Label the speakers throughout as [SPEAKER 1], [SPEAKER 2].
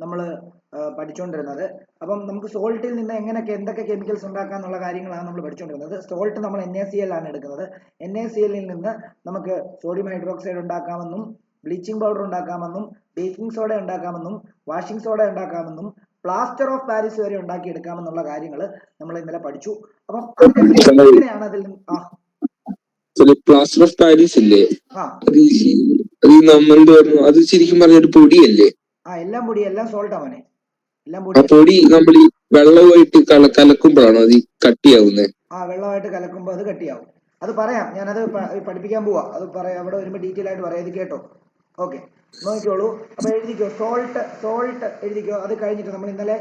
[SPEAKER 1] നമ്മൾ പഠിച്ചുകൊണ്ടിരുന്നത്. അപ്പം നമുക്ക് സോൾട്ടിൽ നിന്ന് എന്തൊക്കെ കെമിക്കൽസ് ഉണ്ടാക്കാന്നുള്ള കാര്യങ്ങളാണ് നമ്മൾ പഠിച്ചുകൊണ്ടിരുന്നത്. സോൾട്ട് നമ്മൾ NaCl ആണ് എടുക്കുന്നത്. NaCl നിന്ന് നമുക്ക് സോഡിയം ഹൈഡ്രോക്സൈഡ് ഉണ്ടാക്കാമെന്നും ബ്ലീച്ചിങ് പൗഡർ ഉണ്ടാക്കാമെന്നും ബേക്കിംഗ് സോഡ ഉണ്ടാക്കാമെന്നും വാഷിംഗ് സോഡ ഉണ്ടാക്കാമെന്നും പ്ലാസ്റ്റർ ഓഫ് പാരീസ് വരെ ഉണ്ടാക്കിയെടുക്കാമെന്നുള്ള കാര്യങ്ങൾ നമ്മൾ ഇന്നലെ പഠിച്ചു. അപ്പം എങ്ങനെയാണ് അതിൽ
[SPEAKER 2] പ്ലാസ്റ്റർ ഓഫ് പാരീസ് ഇല്ലേ, അത് നമ്മളെന്ത് പറഞ്ഞു, അത് ശരിക്കും പറഞ്ഞ ഒരു പൊടിയല്ലേ?
[SPEAKER 1] എല്ലാം പൊടി, എല്ലാം സോൾട്ട് അവനെ, എല്ലാം
[SPEAKER 2] പൊടി. പൊടി നമ്മൾ ഈ വെള്ളമായിട്ട് കലക്കുമ്പോഴാണോ അത് കട്ടിയാവുന്നത്?
[SPEAKER 1] വെള്ളമായിട്ട് കലക്കുമ്പോൾ അത് കട്ടിയാവും. അത് പറയാം, ഞാനത് പഠിപ്പിക്കാൻ പോവാ. അത് പറയാം, അവിടെ വരുമ്പോൾ ഡീറ്റെയിൽ ആയിട്ട് പറയാം. ഇത് കേട്ടോ. ഓക്കെ, നോക്കിക്കോളൂ. അപ്പൊ എഴുതിക്കോ, സോൾട്ട് എഴുതിക്കോ. അത് കഴിഞ്ഞിട്ട് നമ്മൾ ഇന്നലെ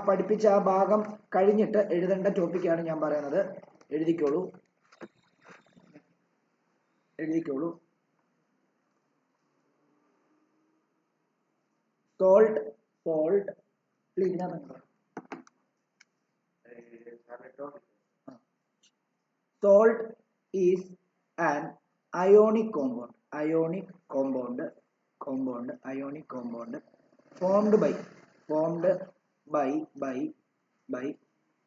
[SPEAKER 1] പഠിപ്പിച്ച ആ ഭാഗം കഴിഞ്ഞിട്ട് എഴുതേണ്ട ടോപ്പിക്കാണ് ഞാൻ പറയുന്നത്. എഴുതിക്കോളൂ. Salt is an ionic compound formed by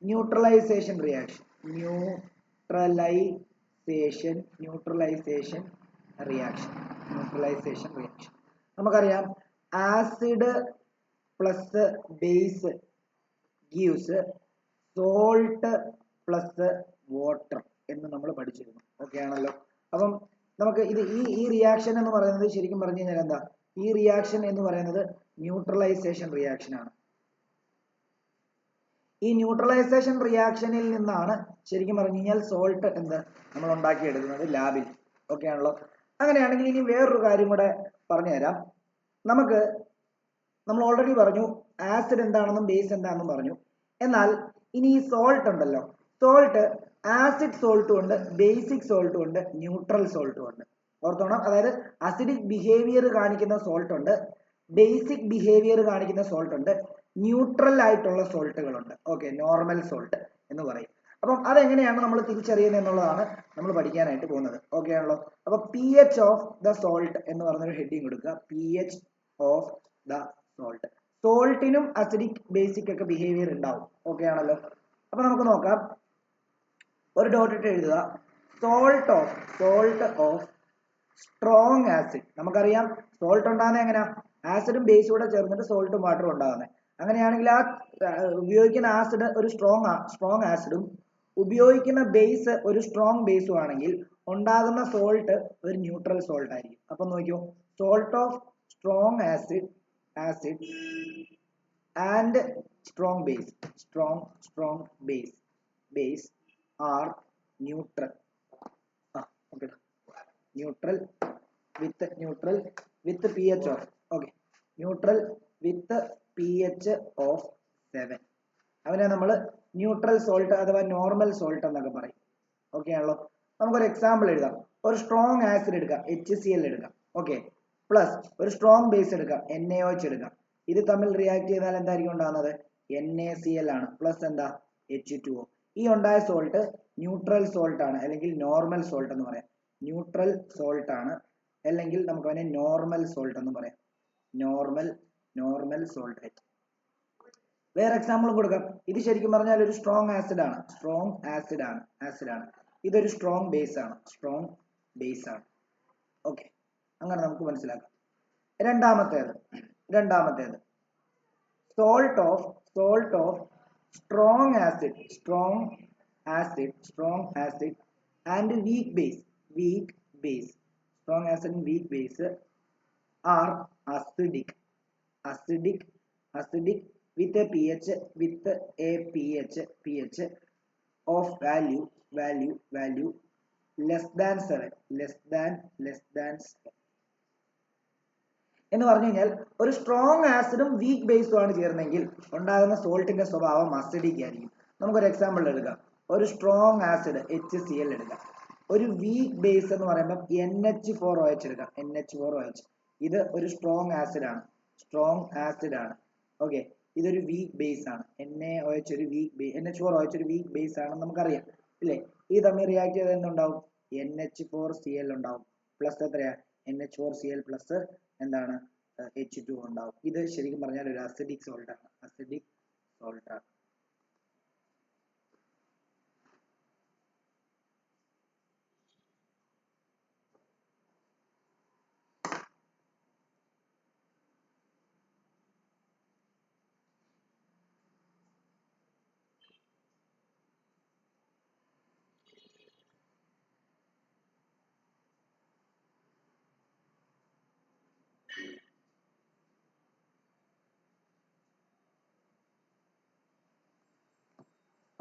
[SPEAKER 1] neutralization reaction. നമുക്കറിയാം, acid plus base gives salt plus water എന്ന് നമ്മൾ പഠിച്ചിരുന്നു. ഓക്കെ ആണല്ലോ. അപ്പം നമുക്ക് ഈ റിയാക്ഷൻ എന്ന് പറയുന്നത് ശരിക്കും പറഞ്ഞു കഴിഞ്ഞാൽ എന്താ? ഈ റിയാക്ഷൻ എന്ന് പറയുന്നത് ന്യൂട്രലൈസേഷൻ റിയാക്ഷൻ ആണ്. ഈ ന്യൂട്രലൈസേഷൻ റിയാക്ഷനിൽ നിന്നാണ് ശരിക്കും പറഞ്ഞു കഴിഞ്ഞാൽ സോൾട്ട് നമ്മൾ ഉണ്ടാക്കിയെടുക്കുന്നത് ലാബിൽ. ഓക്കെ ആണല്ലോ. അങ്ങനെയാണെങ്കിൽ ഇനി വേറൊരു കാര്യം കൂടെ പറഞ്ഞു തരാം. നമ്മൾ ഓൾറെഡി പറഞ്ഞു ആസിഡ് എന്താണെന്നും ബേസ് എന്താണെന്നും പറഞ്ഞു. എന്നാൽ ഇനി ഈ സോൾട്ട് ഉണ്ടല്ലോ, സോൾട്ട് ആസിഡ് സോൾട്ടും ഉണ്ട്, ബേസിക് സോൾട്ടും ഉണ്ട്, ന്യൂട്രൽ സോൾട്ടും ഉണ്ട്. ഓർത്തോണം. അതായത് അസിഡിക് ബിഹേവിയർ കാണിക്കുന്ന സോൾട്ട് ഉണ്ട്, ബേസിക് ബിഹേവിയർ കാണിക്കുന്ന സോൾട്ട് ഉണ്ട്, ന്യൂട്രൽ ആയിട്ടുള്ള സോൾട്ടുകളുണ്ട്. ഓക്കെ, നോർമൽ സോൾട്ട് എന്ന് പറയും. അപ്പം അതെങ്ങനെയാണ് നമ്മൾ തിരിച്ചറിയുന്നത് എന്നുള്ളതാണ് നമ്മൾ പഠിക്കാനായിട്ട് പോകുന്നത്. ഓക്കെ ആണല്ലോ. അപ്പൊ pH ഓഫ് ദ സോൾട്ട് എന്ന് പറഞ്ഞൊരു ഹെഡിങ് കൊടുക്കുക. pH of the salt. സോൾട്ടിനും അസിഡിക് ബേസിക് ഒക്കെ ബിഹേവിയർ ഉണ്ടാവും. ഓക്കെ ആണല്ലോ. അപ്പൊ നമുക്ക് നോക്കാം. ഒരു ഡോട്ട് ഇട്ട് എഴുതുക. Salt of strong acid. നമുക്കറിയാം സോൾട്ട് ഉണ്ടാകുന്നത് എങ്ങനെയാ? ആസിഡും ബേസും കൂടെ ചേർന്നിട്ട് സോൾട്ടും വാട്ടറും ഉണ്ടാകുന്നത്. അങ്ങനെയാണെങ്കിൽ ഉപയോഗിക്കുന്ന ആസിഡ് ഒരു സ്ട്രോങ് ആസിഡും ഉപയോഗിക്കുന്ന ബേസ് ഒരു സ്ട്രോങ് ബേസും ആണെങ്കിൽ ഉണ്ടാകുന്ന സോൾട്ട് ഒരു ന്യൂട്രൽ സോൾട്ട് ആയിരിക്കും. അപ്പൊ നോക്കിയോ, salt of strong acid and strong base are neutral. Neutral with pH of neutral with pH of 7. അവനെ നമ്മൾ ന്യൂട്രൽ സോൾട്ട് അഥവാ നോർമൽ സോൾട്ട് എന്നൊക്കെ പറയും. ഓക്കെ ആണല്ലോ. നമുക്കൊരു എക്സാമ്പിൾ എഴുതാം. ഒരു സ്ട്രോങ് ആസിഡ് എടുക്കാം, HCl എടുക്കാം. ഓക്കെ, പ്ലസ് ഒരു സ്ട്രോങ് ബേസ് എടുക്കാം, NaOH എടുക്കാം. ഇത് തമ്മിൽ റിയാക്ട് ചെയ്താൽ എന്തായിരിക്കും ഉണ്ടാകുന്നത്? NaCl ആണ്. പ്ലസ് എന്താ? H2O. ഈ ഉണ്ടായ സോൾട്ട് ന്യൂട്രൽ സോൾട്ട് ആണ്, അല്ലെങ്കിൽ നോർമൽ സോൾട്ട് എന്ന് പറയാം. ന്യൂട്രൽ സോൾട്ട് ആണ്, അല്ലെങ്കിൽ നമുക്ക് അവനെ നോർമൽ സോൾട്ട് എന്ന് പറയാം. Normal salt. വേറെ എക്സാമ്പിൾ കൊടുക്കാം. ഇത് ശരിക്കും പറഞ്ഞാൽ ഒരു സ്ട്രോങ് ആസിഡ് ആണ്. ഇതൊരു സ്ട്രോങ് ബേസ് ആണ്. ഓക്കെ, അങ്ങനെ നമുക്ക് മനസ്സിലാക്കാം. രണ്ടാമത്തേത് salt of strong acid and weak base. Strong acid and weak base are acidic with a pH of value less than 7. എന്ന് പറഞ്ഞു കഴിഞ്ഞാൽ ഒരു സ്ട്രോങ് ആസിഡും വീക്ക് ബേസും ആണ് ചേർന്നെങ്കിൽ ഉണ്ടാകുന്ന സോൾട്ടിന്റെ സ്വഭാവം അസിഡിക് ആയിരിക്കും. നമുക്കൊരു എക്സാമ്പിൾ എടുക്കാം. ഒരു സ്ട്രോങ് ആസിഡ് HCl എടുക്കാം. ഒരു വീക്ക് ബേസ് എന്ന് പറയുമ്പോൾ NH4OH എടുക്കാം. NH4OH. ഇത് ഒരു സ്ട്രോങ് ആസിഡ് ആണ്. ഓക്കെ, ഇതൊരു വീക്ക് ബേസ് ആണ്. NaOH ഒരു വീക്ക് ബേസ്, NH4OH ഒരു വീക്ക് ബേസ് ആണെന്ന് നമുക്കറിയാം ഇല്ലേ? ഈ തമ്മിൽ റിയാക്ട് ചെയ്ത് എന്തുണ്ടാവും? NH4Cl ഉണ്ടാവും. പ്ലസ് എത്രയാ? NH4Cl പ്ലസ് എന്താണ്? H2 ഉണ്ടാവും. ഇത് ശരിക്കും പറഞ്ഞാൽ ഒരു അസിഡിക് സോൾട്ട് ആണ്. അസിഡിക് സോൾട്ട് ആണ്.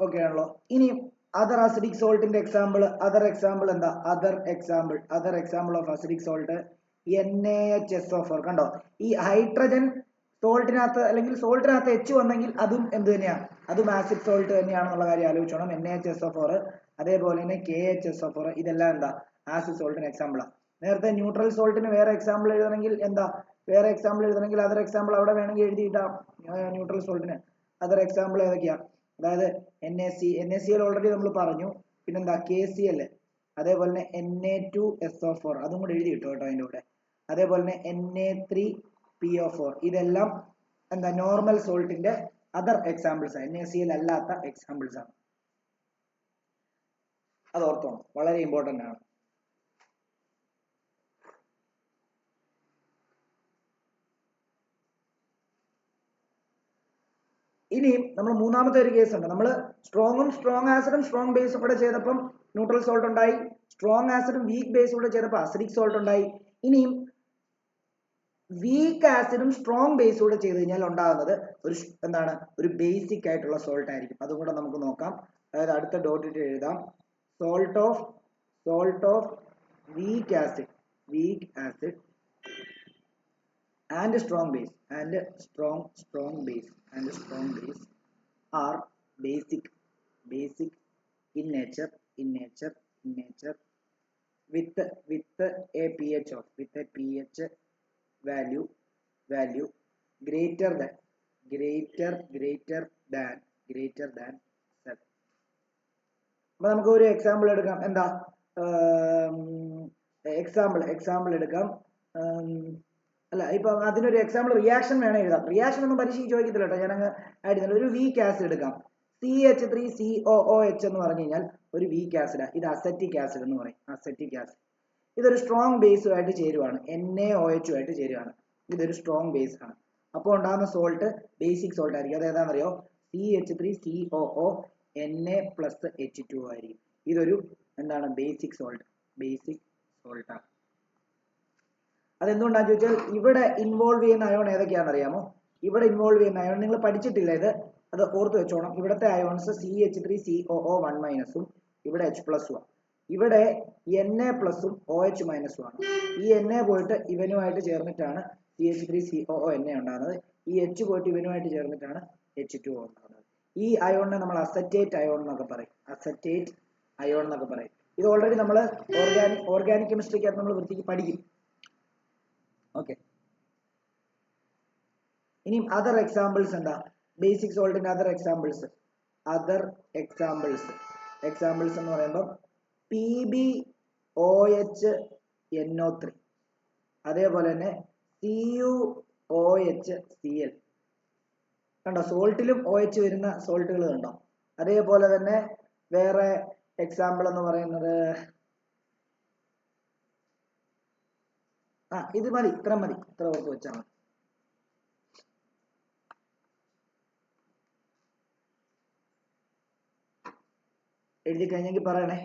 [SPEAKER 1] ഓക്കെ ആണല്ലോ. ഇനി അതർ അസിഡിക് സോൾട്ടിന്റെ എക്സാമ്പിൾ, അതർ എക്സാമ്പിൾ എന്താ? Other example of acidic salt NaHSO4. കണ്ടോ, ഈ ഹൈഡ്രജൻ സോൾട്ടിനകത്ത് അല്ലെങ്കിൽ സോൾട്ടിനകത്ത് H വന്നെങ്കിൽ അതും എന്ത് തന്നെയാണ്? അതും ആസിഡ് സോൾട്ട് തന്നെയാണെന്നുള്ള കാര്യം ആലോചിച്ചോണം. NaHSO4 അതേപോലെ തന്നെ KHSO4 ഇതെല്ലാം എന്താ? ആസിഡ് സോൾട്ടിന് എക്സാമ്പിളാണ്. നേരത്തെ ന്യൂട്രൽ സോൾട്ടിന് വേറെ എക്സാമ്പിൾ എഴുതണമെങ്കിൽ എന്താ? വേറെ എക്സാമ്പിൾ എഴുതണമെങ്കിൽ അതർ എക്സാമ്പിൾ അവിടെ വേണമെങ്കിൽ എഴുതിയിട്ടാം. ന്യൂട്രൽ സോൾട്ടിന് അതർ എക്സാമ്പിൾ ഏതൊക്കെയാ? അതായത് NaCl ഓൾറെഡി നമ്മൾ പറഞ്ഞു. പിന്നെന്താ? KCl, അതേപോലെ തന്നെ Na2SO4 അതും കൂടെ എഴുതി കിട്ടും കേട്ടോ അതിൻ്റെ കൂടെ. അതേപോലെ തന്നെ Na3PO4 ഇതെല്ലാം എന്താ? നോർമൽ സോൾട്ടിന്റെ അതർ എക്സാമ്പിൾസ് ആണ്. NaCl അല്ലാത്ത എക്സാമ്പിൾസ് ആണ്. അത് ഓർത്തോണം, വളരെ ഇമ്പോർട്ടന്റ് ആണ്. ഇനി നമ്മൾ മൂന്നാമത്തെ ഒരു കേസ് ഉണ്ട്. നമ്മൾ സ്ട്രോങ് ആസിഡും സ്ട്രോങ് ബേസും കൂടെ ചെയ്തപ്പം ന്യൂട്രൽ സോൾട്ട് ഉണ്ടായി. സ്ട്രോങ് ആസിഡും വീക്ക് ബേസും കൂടെ ചെയ്തപ്പോൾ അസിഡിക് സോൾട്ട് ഉണ്ടായി. ഇനിയും വീക്ക് ആസിഡും സ്ട്രോങ് ബേസും കൂടെ ചെയ്ത് കഴിഞ്ഞാൽ ഉണ്ടാകുന്നത് ഒരു എന്താണ്? ഒരു ബേസിക് ആയിട്ടുള്ള സോൾട്ട് ആയിരിക്കും. അതും കൂടെ നമുക്ക് നോക്കാം. അതായത് അടുത്ത ഡോട്ടിട്ട് എഴുതാം. Salt of weak acid and strong base and strong base are basic in nature with a pH value greater than 7. അപ്പൊ നമുക്ക് ഒരു എക്സാമ്പിൾ എടുക്കാം. എന്താ എക്സാമ്പിൾ എടുക്കാം? അല്ല, ഇപ്പൊ അതിനൊരു എക്സാമ്പിൾ റിയാക്ഷൻ വേണം എഴുതാം. റിയാക്ഷൻ ഒന്നും പരീക്ഷയ്ക്ക് ചോദിക്കത്തില്ല കേട്ടോ, ഞാനങ്ങ് ആഡ് ചെയ്യുന്നില്ല. ഒരു വീക്ക് ആസിഡ് എടുക്കാം. CH3COOH എന്ന് പറഞ്ഞു കഴിഞ്ഞാൽ ഒരു വീക്ക് ആസിഡാണ്. ഇത് അസറ്റിക് ആസിഡ് എന്ന് പറയും. അസറ്റിക് ആസിഡ് ഇതൊരു സ്ട്രോങ് ബേസുമായിട്ട് ചേരുവാണ്. NaOH ആയിട്ട് ചേരുവാണ്. ഇതൊരു സ്ട്രോങ് ബേസ് ആണ്. അപ്പോൾ ഉണ്ടാകുന്ന സോൾട്ട് ബേസിക് സോൾട്ട് ആയിരിക്കും. അത് ഏതാണെന്നറിയോ? CH3COO Na+H2 ആയിരിക്കും. ഇതൊരു എന്താണ്? ബേസിക് സോൾട്ട് ആണ്. അതെന്തുകൊണ്ടാന്ന് ചോദിച്ചാൽ ഇവിടെ ഇൻവോൾവ് ചെയ്യുന്ന അയോൺ ഏതൊക്കെയാണെന്ന് അറിയാമോ? ഇവിടെ ഇൻവോൾവ് ചെയ്യുന്ന അയോൺ നിങ്ങൾ പഠിച്ചിട്ടില്ല ഇത്, അത് ഓർത്ത് വെച്ചോണം. ഇവിടുത്തെ അയോൺസ് CH3COO1- ഇവിടെ H+ഉം. ഇവിടെ Na+ഉം OH- ആണ്. ഈ Na പോയിട്ട് ഇവനുമായിട്ട് ചേർന്നിട്ടാണ് CH3COO ഉണ്ടാകുന്നത്. ഈ H പോയിട്ട് ഇവനുമായിട്ട് ചേർന്നിട്ടാണ് H2O ഉണ്ടാകുന്നത്. ഈ അയോണിനെ നമ്മൾ അസറ്റേറ്റ് അയോൺ എന്നൊക്കെ പറയും. ഇത് ഓൾറെഡി നമ്മൾ ഓർഗാനിക് കെമിസ്ട്രിക്കകത്ത് നമ്മൾ വൃത്തിക്ക് പഠിക്കും. ഓക്കെ. ഇനിയും അതർ എക്സാമ്പിൾസ് എന്താ? ബേസിക് സോൾട്ടിന്റെ അതർ എക്സാമ്പിൾസ് എന്ന് പറയുമ്പോൾ PbOHNO3, അതേപോലെ തന്നെ CuOHCl. കണ്ടോ, സോൾട്ടിലും OH വരുന്ന സോൾട്ടുകൾ കണ്ടോ. അതേപോലെ തന്നെ വേറെ എക്സാമ്പിൾ എന്ന് പറയുന്നത് ഇത് മതി, ഇത്ര ഓർത്ത് വെച്ചാൽ മതി. എഴുതി കഴിഞ്ഞെങ്കിൽ പറയണം.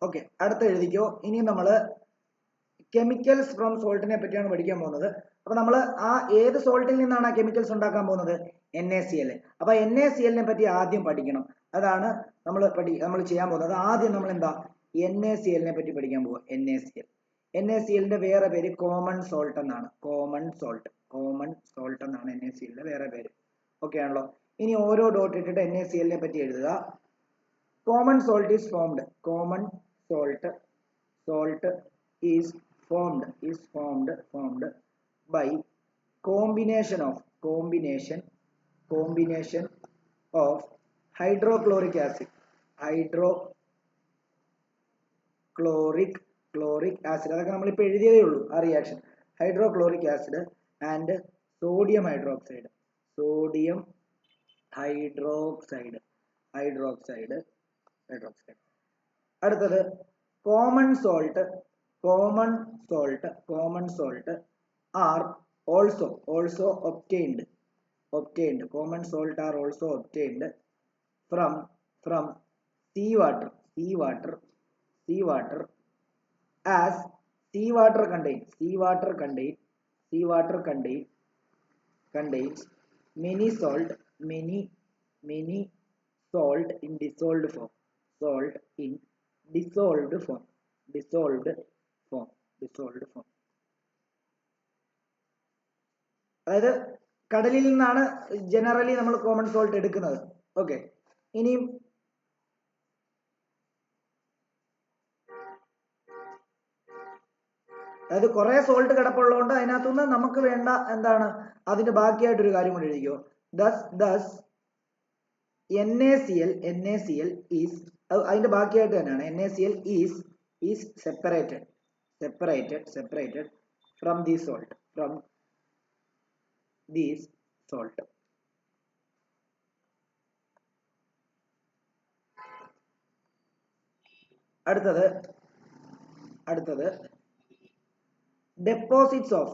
[SPEAKER 1] ഓക്കെ, അടുത്ത എഴുതിക്കോ. ഇനി നമ്മൾ കെമിക്കൽസ് ഫ്രം സോൾട്ടിനെ പറ്റിയാണ് പഠിക്കാൻ പോകുന്നത്. അപ്പൊ നമ്മൾ ആ ഏത് സോൾട്ടിൽ നിന്നാണ് ആ കെമിക്കൽസ് ഉണ്ടാക്കാൻ പോകുന്നത്? NaCl. അപ്പൊ NaCl നെ പറ്റി ആദ്യം പഠിക്കണം. അതാണ് നമ്മൾ ചെയ്യാൻ പോകുന്നത്. ആദ്യം നമ്മൾ എന്താ NaCl നെ പറ്റി പഠിക്കാൻ പോവുക. NaCl ന്റെ വേറെ പേര് കോമൺ സോൾട്ട് എന്നാണ്. കോമൺ സോൾട്ട് എന്നാണ് NaCl ന്റെ വേറെ പേര്. ഓക്കെ ആണല്ലോ. ഇനി ഓരോ ഡോട്ട് ഇട്ടിട്ട് NaCl നെ പറ്റി എഴുതുക. Common salt is formed. Common salt is formed by combination of hydrochloric acid. അതൊക്കെ നമ്മൾ ഇപ്പോൾ എഴുതിയതേ ഉള്ളൂ ആ reaction. Hydrochloric acid and sodium hydroxide. അടുത്തത് common salt are also obtained. Common salt are also obtained from seawater as seawater contains many salt in dissolved form. അതായത് കടലിൽ നിന്നാണ് generally നമ്മൾ കോമൺ സോൾട്ട് എടുക്കുന്നത്. ഓക്കെ, ഇനിയും അതായത് കുറെ സോൾട്ട് കിടപ്പുള്ളതുകൊണ്ട് അതിനകത്തുനിന്ന് നമുക്ക് വേണ്ട എന്താണ് അതിന്റെ ബാക്കിയായിട്ടൊരു കാര്യം കൂടി എഴുതിക്കോ. thus NaCl is അതിന്റെ ബാക്കിയായിട്ട് തന്നെയാണ്. NaCl is separated from this salt. അടുത്തത് deposits of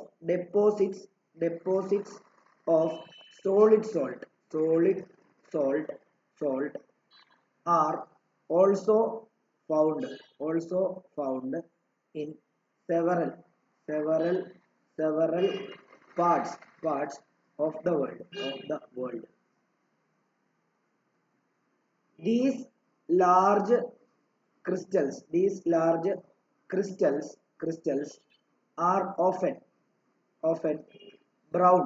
[SPEAKER 1] solid salt are also found in several parts of the world. These large crystals are often brown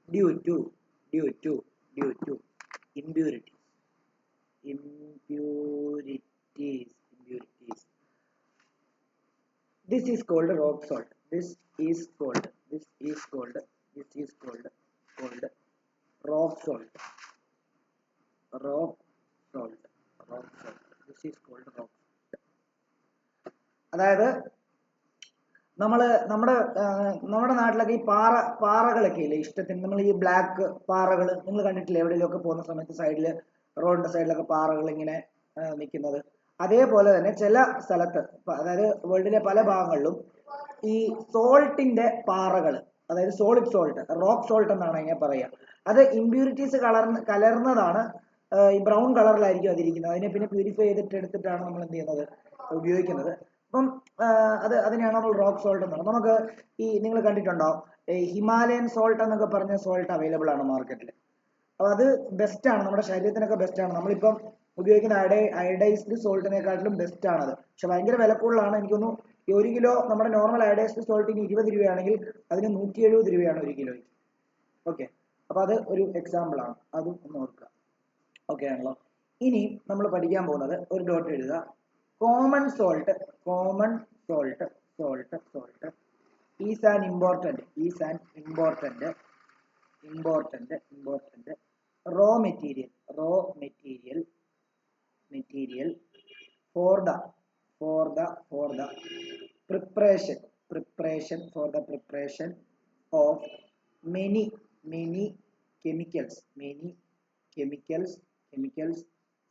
[SPEAKER 1] due to impurities. This is called rock salt. This is called rock salt. This is called rock salt. അതായത് നമ്മുടെ നാട്ടിലൊക്കെ ഈ പാറകളൊക്കെ ഇല്ലേ ഇഷ്ടത്തിന്, നമ്മൾ ഈ black പാറകൾ നിങ്ങൾ കണ്ടിട്ടില്ലേ എവിടെയെങ്കിലുമൊക്കെ പോകുന്ന സമയത്ത് സൈഡില് റോഡിന്റെ സൈഡിലൊക്കെ പാറകൾ ഇങ്ങനെ നിൽക്കുന്നത്. അതേപോലെ തന്നെ ചില സ്ഥലത്ത്, അതായത് വേൾഡിലെ പല ഭാഗങ്ങളിലും ഈ സോൾട്ടിന്റെ പാറകൾ, അതായത് സോളിഡ് സോൾട്ട്, റോക്ക് സോൾട്ട് എന്നാണ് അതിനെ പറയുക. അത് ഇമ്പ്യൂരിറ്റീസ് കലർന്നതാണ്. ഈ ബ്രൗൺ കളറിലായിരിക്കും അതിരിക്കുന്നത്. അതിനെ പിന്നെ പ്യൂരിഫൈ ചെയ്തിട്ട് എടുത്തിട്ടാണ് നമ്മൾ എന്ത് ചെയ്യുന്നത്, ഉപയോഗിക്കുന്നത്. അപ്പം അതിനെയാണ് നമ്മൾ റോക്ക് സോൾട്ട് എന്ന് പറയുന്നത്. നമുക്ക് ഈ നിങ്ങൾ കണ്ടിട്ടുണ്ടോ ഹിമാലയൻ സോൾട്ട് എന്നൊക്കെ പറഞ്ഞ സോൾട്ട് അവൈലബിൾ ആണ് മാർക്കറ്റിൽ. അപ്പോൾ അത് ബെസ്റ്റ് ആണ്, നമ്മുടെ ശരീരത്തിനൊക്കെ ബെസ്റ്റ് ആണ്. നമ്മളിപ്പം ഉപയോഗിക്കുന്ന അയഡൈസ്ഡ് സോൾട്ടിനെക്കാട്ടിലും ബെസ്റ്റ് ആണത്. പക്ഷെ ഭയങ്കര വില കൂടുതലാണ്. എനിക്കൊന്നു 1 കിലോ നമ്മുടെ നോർമൽ അയഡൈസ്ഡ് സോൾട്ടിന് 20 രൂപയാണെങ്കിൽ അതിന് 170 രൂപയാണ് 1 കിലോയ്ക്ക്. ഓക്കെ, അപ്പൊ അത് ഒരു എക്സാമ്പിൾ ആണ്, അതും ഒന്ന് ഓർക്കുക. ഓക്കെ ആണല്ലോ. ഇനി നമ്മൾ പഠിക്കാൻ പോകുന്നത് ഒരു ഡോട്ട് എഴുതുക. Common salt is an important raw material for the preparation of many chemicals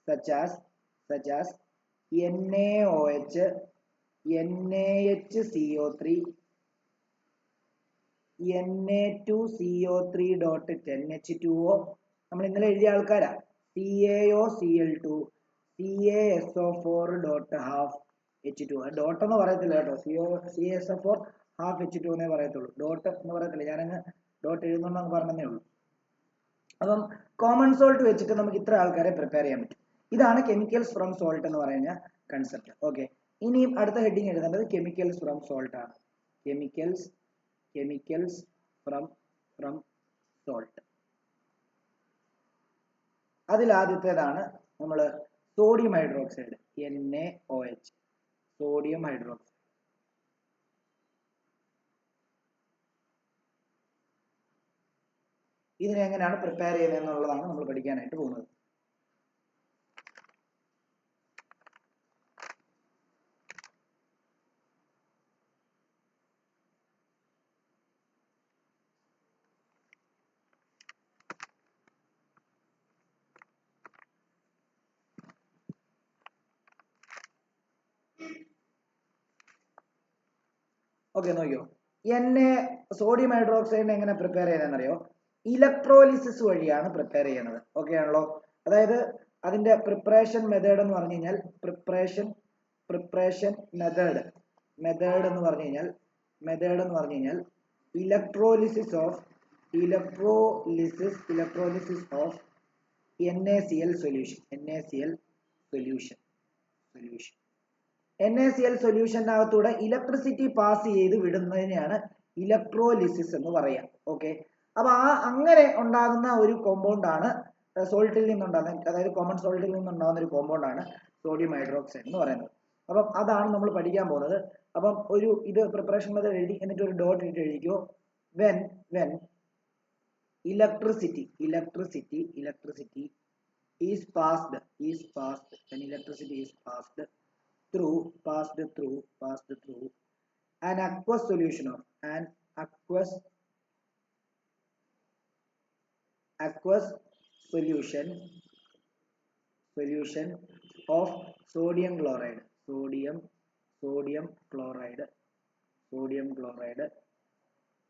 [SPEAKER 1] such as NaOH, NaHCO3, Na2CO3.10H2O, നമ്മൾ ഇന്നലെ എഴുതിയ ആൾക്കാരാ. CaOCl2, CaSO4 dot half H2. Dot എന്ന് പറയത്തില്ല കേട്ടോ, CaSO4 ഹാഫ് H2 എന്നേ പറയത്തുള്ളൂ, ഡോട്ട് എന്ന് പറയത്തില്ല. ഞാനങ്ങ് ഡോട്ട് എഴുതുന്നുണ്ടെന്ന് പറഞ്ഞതേ ഉള്ളൂ. അപ്പം കോമൺ സോൾട്ട് വെച്ചിട്ട് നമുക്ക് ഇത്ര ആൾക്കാരെ പ്രിപ്പയർ ചെയ്യാൻ പറ്റും. ഇതാണ് കെമിക്കൽസ് ഫ്രം സോൾട്ട് എന്ന് പറയുന്ന കൺസെപ്റ്റ്. ഓക്കെ, ഇനിയും അടുത്ത ഹെഡിങ് എഴുതേണ്ടത് കെമിക്കൽസ് ഫ്രം സോൾട്ട് ആണ്. Chemicals from salt. അതിൽ ആദ്യത്തേതാണ് നമ്മൾ sodium hydroxide, NaOH, sodium hydroxide. ഇതിനെ എങ്ങനെയാണ് പ്രിപ്പയർ ചെയ്യുന്നത് എന്നുള്ളതാണ് നമ്മൾ പഠിക്കാനായിട്ട് പോകുന്നത്. ഓക്കെ, നോക്കിയോ, സോഡിയം ഹൈഡ്രോക്സൈഡിനെ എങ്ങനെ പ്രിപ്പയർ ചെയ്യുന്നതെന്നറിയോ? ഇലക്ട്രോലിസിസ് വഴിയാണ് പ്രിപ്പയർ ചെയ്യുന്നത്. ഓക്കെ ആണല്ലോ? അതായത് അതിന്റെ പ്രിപ്പറേഷൻ മെത്തേഡ് എന്ന് പറഞ്ഞു കഴിഞ്ഞാൽ പ്രിപ്പറേഷൻ മെത്തേഡ് എന്ന് പറഞ്ഞു കഴിഞ്ഞാൽ ഇലക്ട്രോലിസിസ് ഓഫ് NaCl സൊല്യൂഷനകത്തൂടെ ഇലക്ട്രിസിറ്റി പാസ് ചെയ്ത് വിടുന്നതിനെയാണ് ഇലക്ട്രോലിസിസ് എന്ന് പറയാം. ഓക്കെ, അപ്പൊ അങ്ങനെ ഉണ്ടാകുന്ന ഒരു കോമ്പൗണ്ട് ആണ് സോൾട്ടിൽ നിന്നുണ്ടാകുന്ന, അതായത് കോമൺ സോൾട്ടിൽ നിന്നുണ്ടാകുന്ന ഒരു കോമ്പൗണ്ട് ആണ് സോഡിയം ഹൈഡ്രോക്സൈഡ് എന്ന് പറയുന്നത്. അപ്പം അതാണ് നമ്മൾ പഠിക്കാൻ പോകുന്നത്. അപ്പം ഇത് പ്രിപ്പറേഷൻ മെത്തേഡ് എഴുതി, എന്നിട്ട് ഒരു ഡോട്ട് ഇട്ട് എഴുതിക്കോ. when electricity is passed when electricity is passed through an aqueous solution of sodium chloride,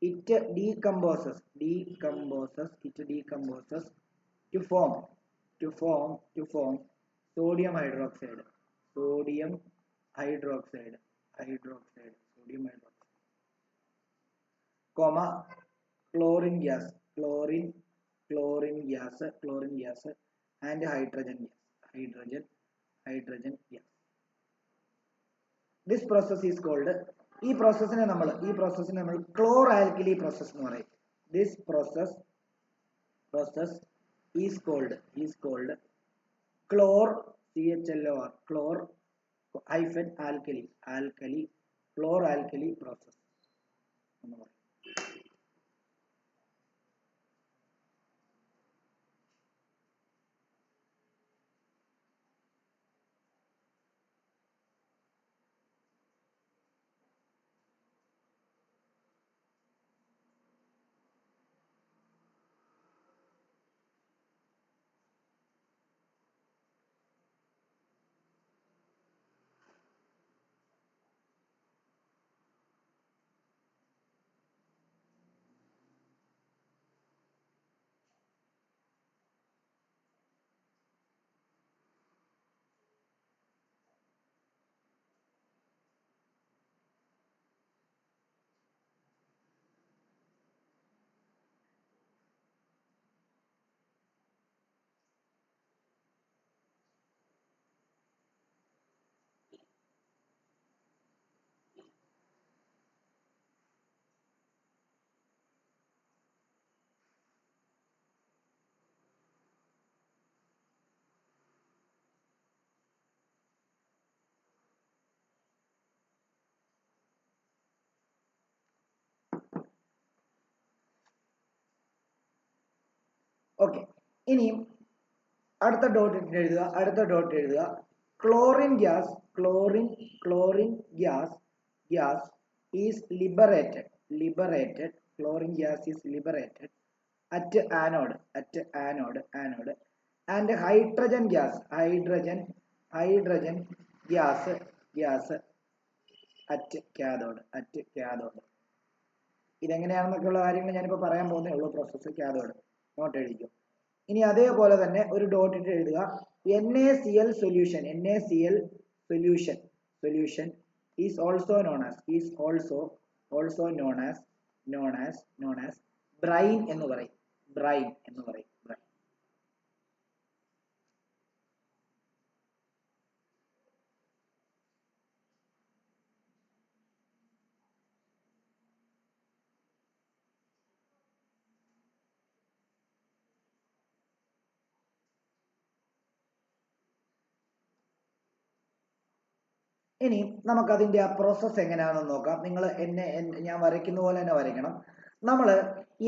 [SPEAKER 1] it decomposes to form sodium hydroxide, comma chlorine gas and hydrogen gas. This process is called, ഈ പ്രോസസ്സിനെ നമ്മൾ ക്ലോർ alkali process എന്ന് പറയും. This process is called chlor alkali process എന്ന് പറയും. Okay, ഇനിയും അടുത്ത dot എഴുതുക. Chlorine gas is liberated at anode and hydrogen gas at cathode. ഇതെങ്ങനെയാണെന്നൊക്കെയുള്ള കാര്യങ്ങൾ ഞാനിപ്പോൾ പറയാൻ പോകുന്നേ ഉള്ളൂ. പ്രോസസ്സ് കാഥോഡ് നോട്ട് എഴുതിക്കും. ഇനി അതേപോലെ തന്നെ ഒരു ഡോട്ട് ഇട്ട് എഴുതുക NaCl solution solution is also known as brine എന്ന് പറയും. ഇനി നമുക്ക് അതിന്റെ ആ പ്രോസസ്സ് എങ്ങനെയാണെന്ന് നോക്കാം. നിങ്ങൾ ഞാൻ വരയ്ക്കുന്ന പോലെ തന്നെ വരയ്ക്കണം. നമ്മൾ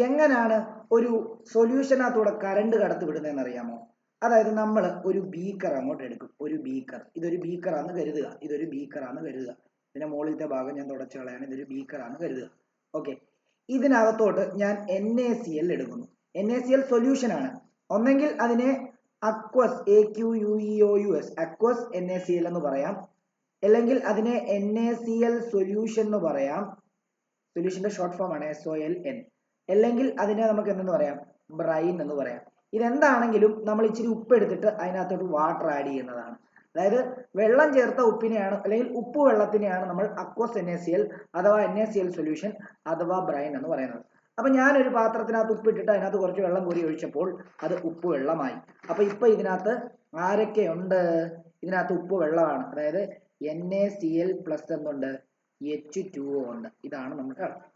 [SPEAKER 1] എങ്ങനെയാണ് ഒരു സൊല്യൂഷനകത്തൂടെ കറണ്ട് കടത്തി വിടുന്നതെന്ന് അറിയാമോ? അതായത് നമ്മൾ ഒരു ബീക്കർ അങ്ങോട്ട് എടുക്കും. ഇതൊരു ബീക്കറാന്ന് കരുതുക. ഇതിന്റെ മുകളിലത്തെ ഭാഗം ഞാൻ തുടച്ചു കളയാണ്. ഇതൊരു ബീക്കറാന്ന് കരുതുക. ഓക്കെ, ഇതിനകത്തോട്ട് ഞാൻ NaCl എടുക്കുന്നു. NaCl സൊല്യൂഷൻ ആണ്. ഒന്നെങ്കിൽ അതിനെ അക്വസ് അക്വസ് NaCl എന്ന് പറയാം, അല്ലെങ്കിൽ അതിനെ NaCl സൊല്യൂഷൻ എന്ന് പറയാം. സൊല്യൂഷന്റെ ഷോർട്ട് ഫോം ആണ് SOLN. അല്ലെങ്കിൽ അതിനെ നമുക്ക് എന്തെന്ന് പറയാം? ബ്രൈൻ എന്ന് പറയാം. ഇതെന്താണെങ്കിലും നമ്മൾ ഇച്ചിരി ഉപ്പ് എടുത്തിട്ട് അതിനകത്തോട്ട് വാട്ടർ ആഡ് ചെയ്യുന്നതാണ്. അതായത് വെള്ളം ചേർത്ത ഉപ്പിനെയാണ്, അല്ലെങ്കിൽ ഉപ്പ് വെള്ളത്തിനെയാണ് നമ്മൾ അക്വസ് NaCl അഥവാ NaCl സൊല്യൂഷൻ അഥവാ ബ്രൈൻ എന്ന് പറയുന്നത്. അപ്പൊ ഞാനൊരു പാത്രത്തിനകത്ത് ഉപ്പിട്ടിട്ട് അതിനകത്ത് കുറച്ച് വെള്ളം കോരി ഒഴിച്ചപ്പോൾ അത് ഉപ്പ് വെള്ളമായി. അപ്പൊ ഇപ്പൊ ഇതിനകത്ത് ആരൊക്കെ ഉണ്ട്? ഇതിനകത്ത് ഉപ്പ് വെള്ളമാണ്. അതായത് NaCl പ്ലസ് എന്തുണ്ട്? H2O ഉണ്ട്. ഇതാണ് നമുക്ക് അർത്ഥം.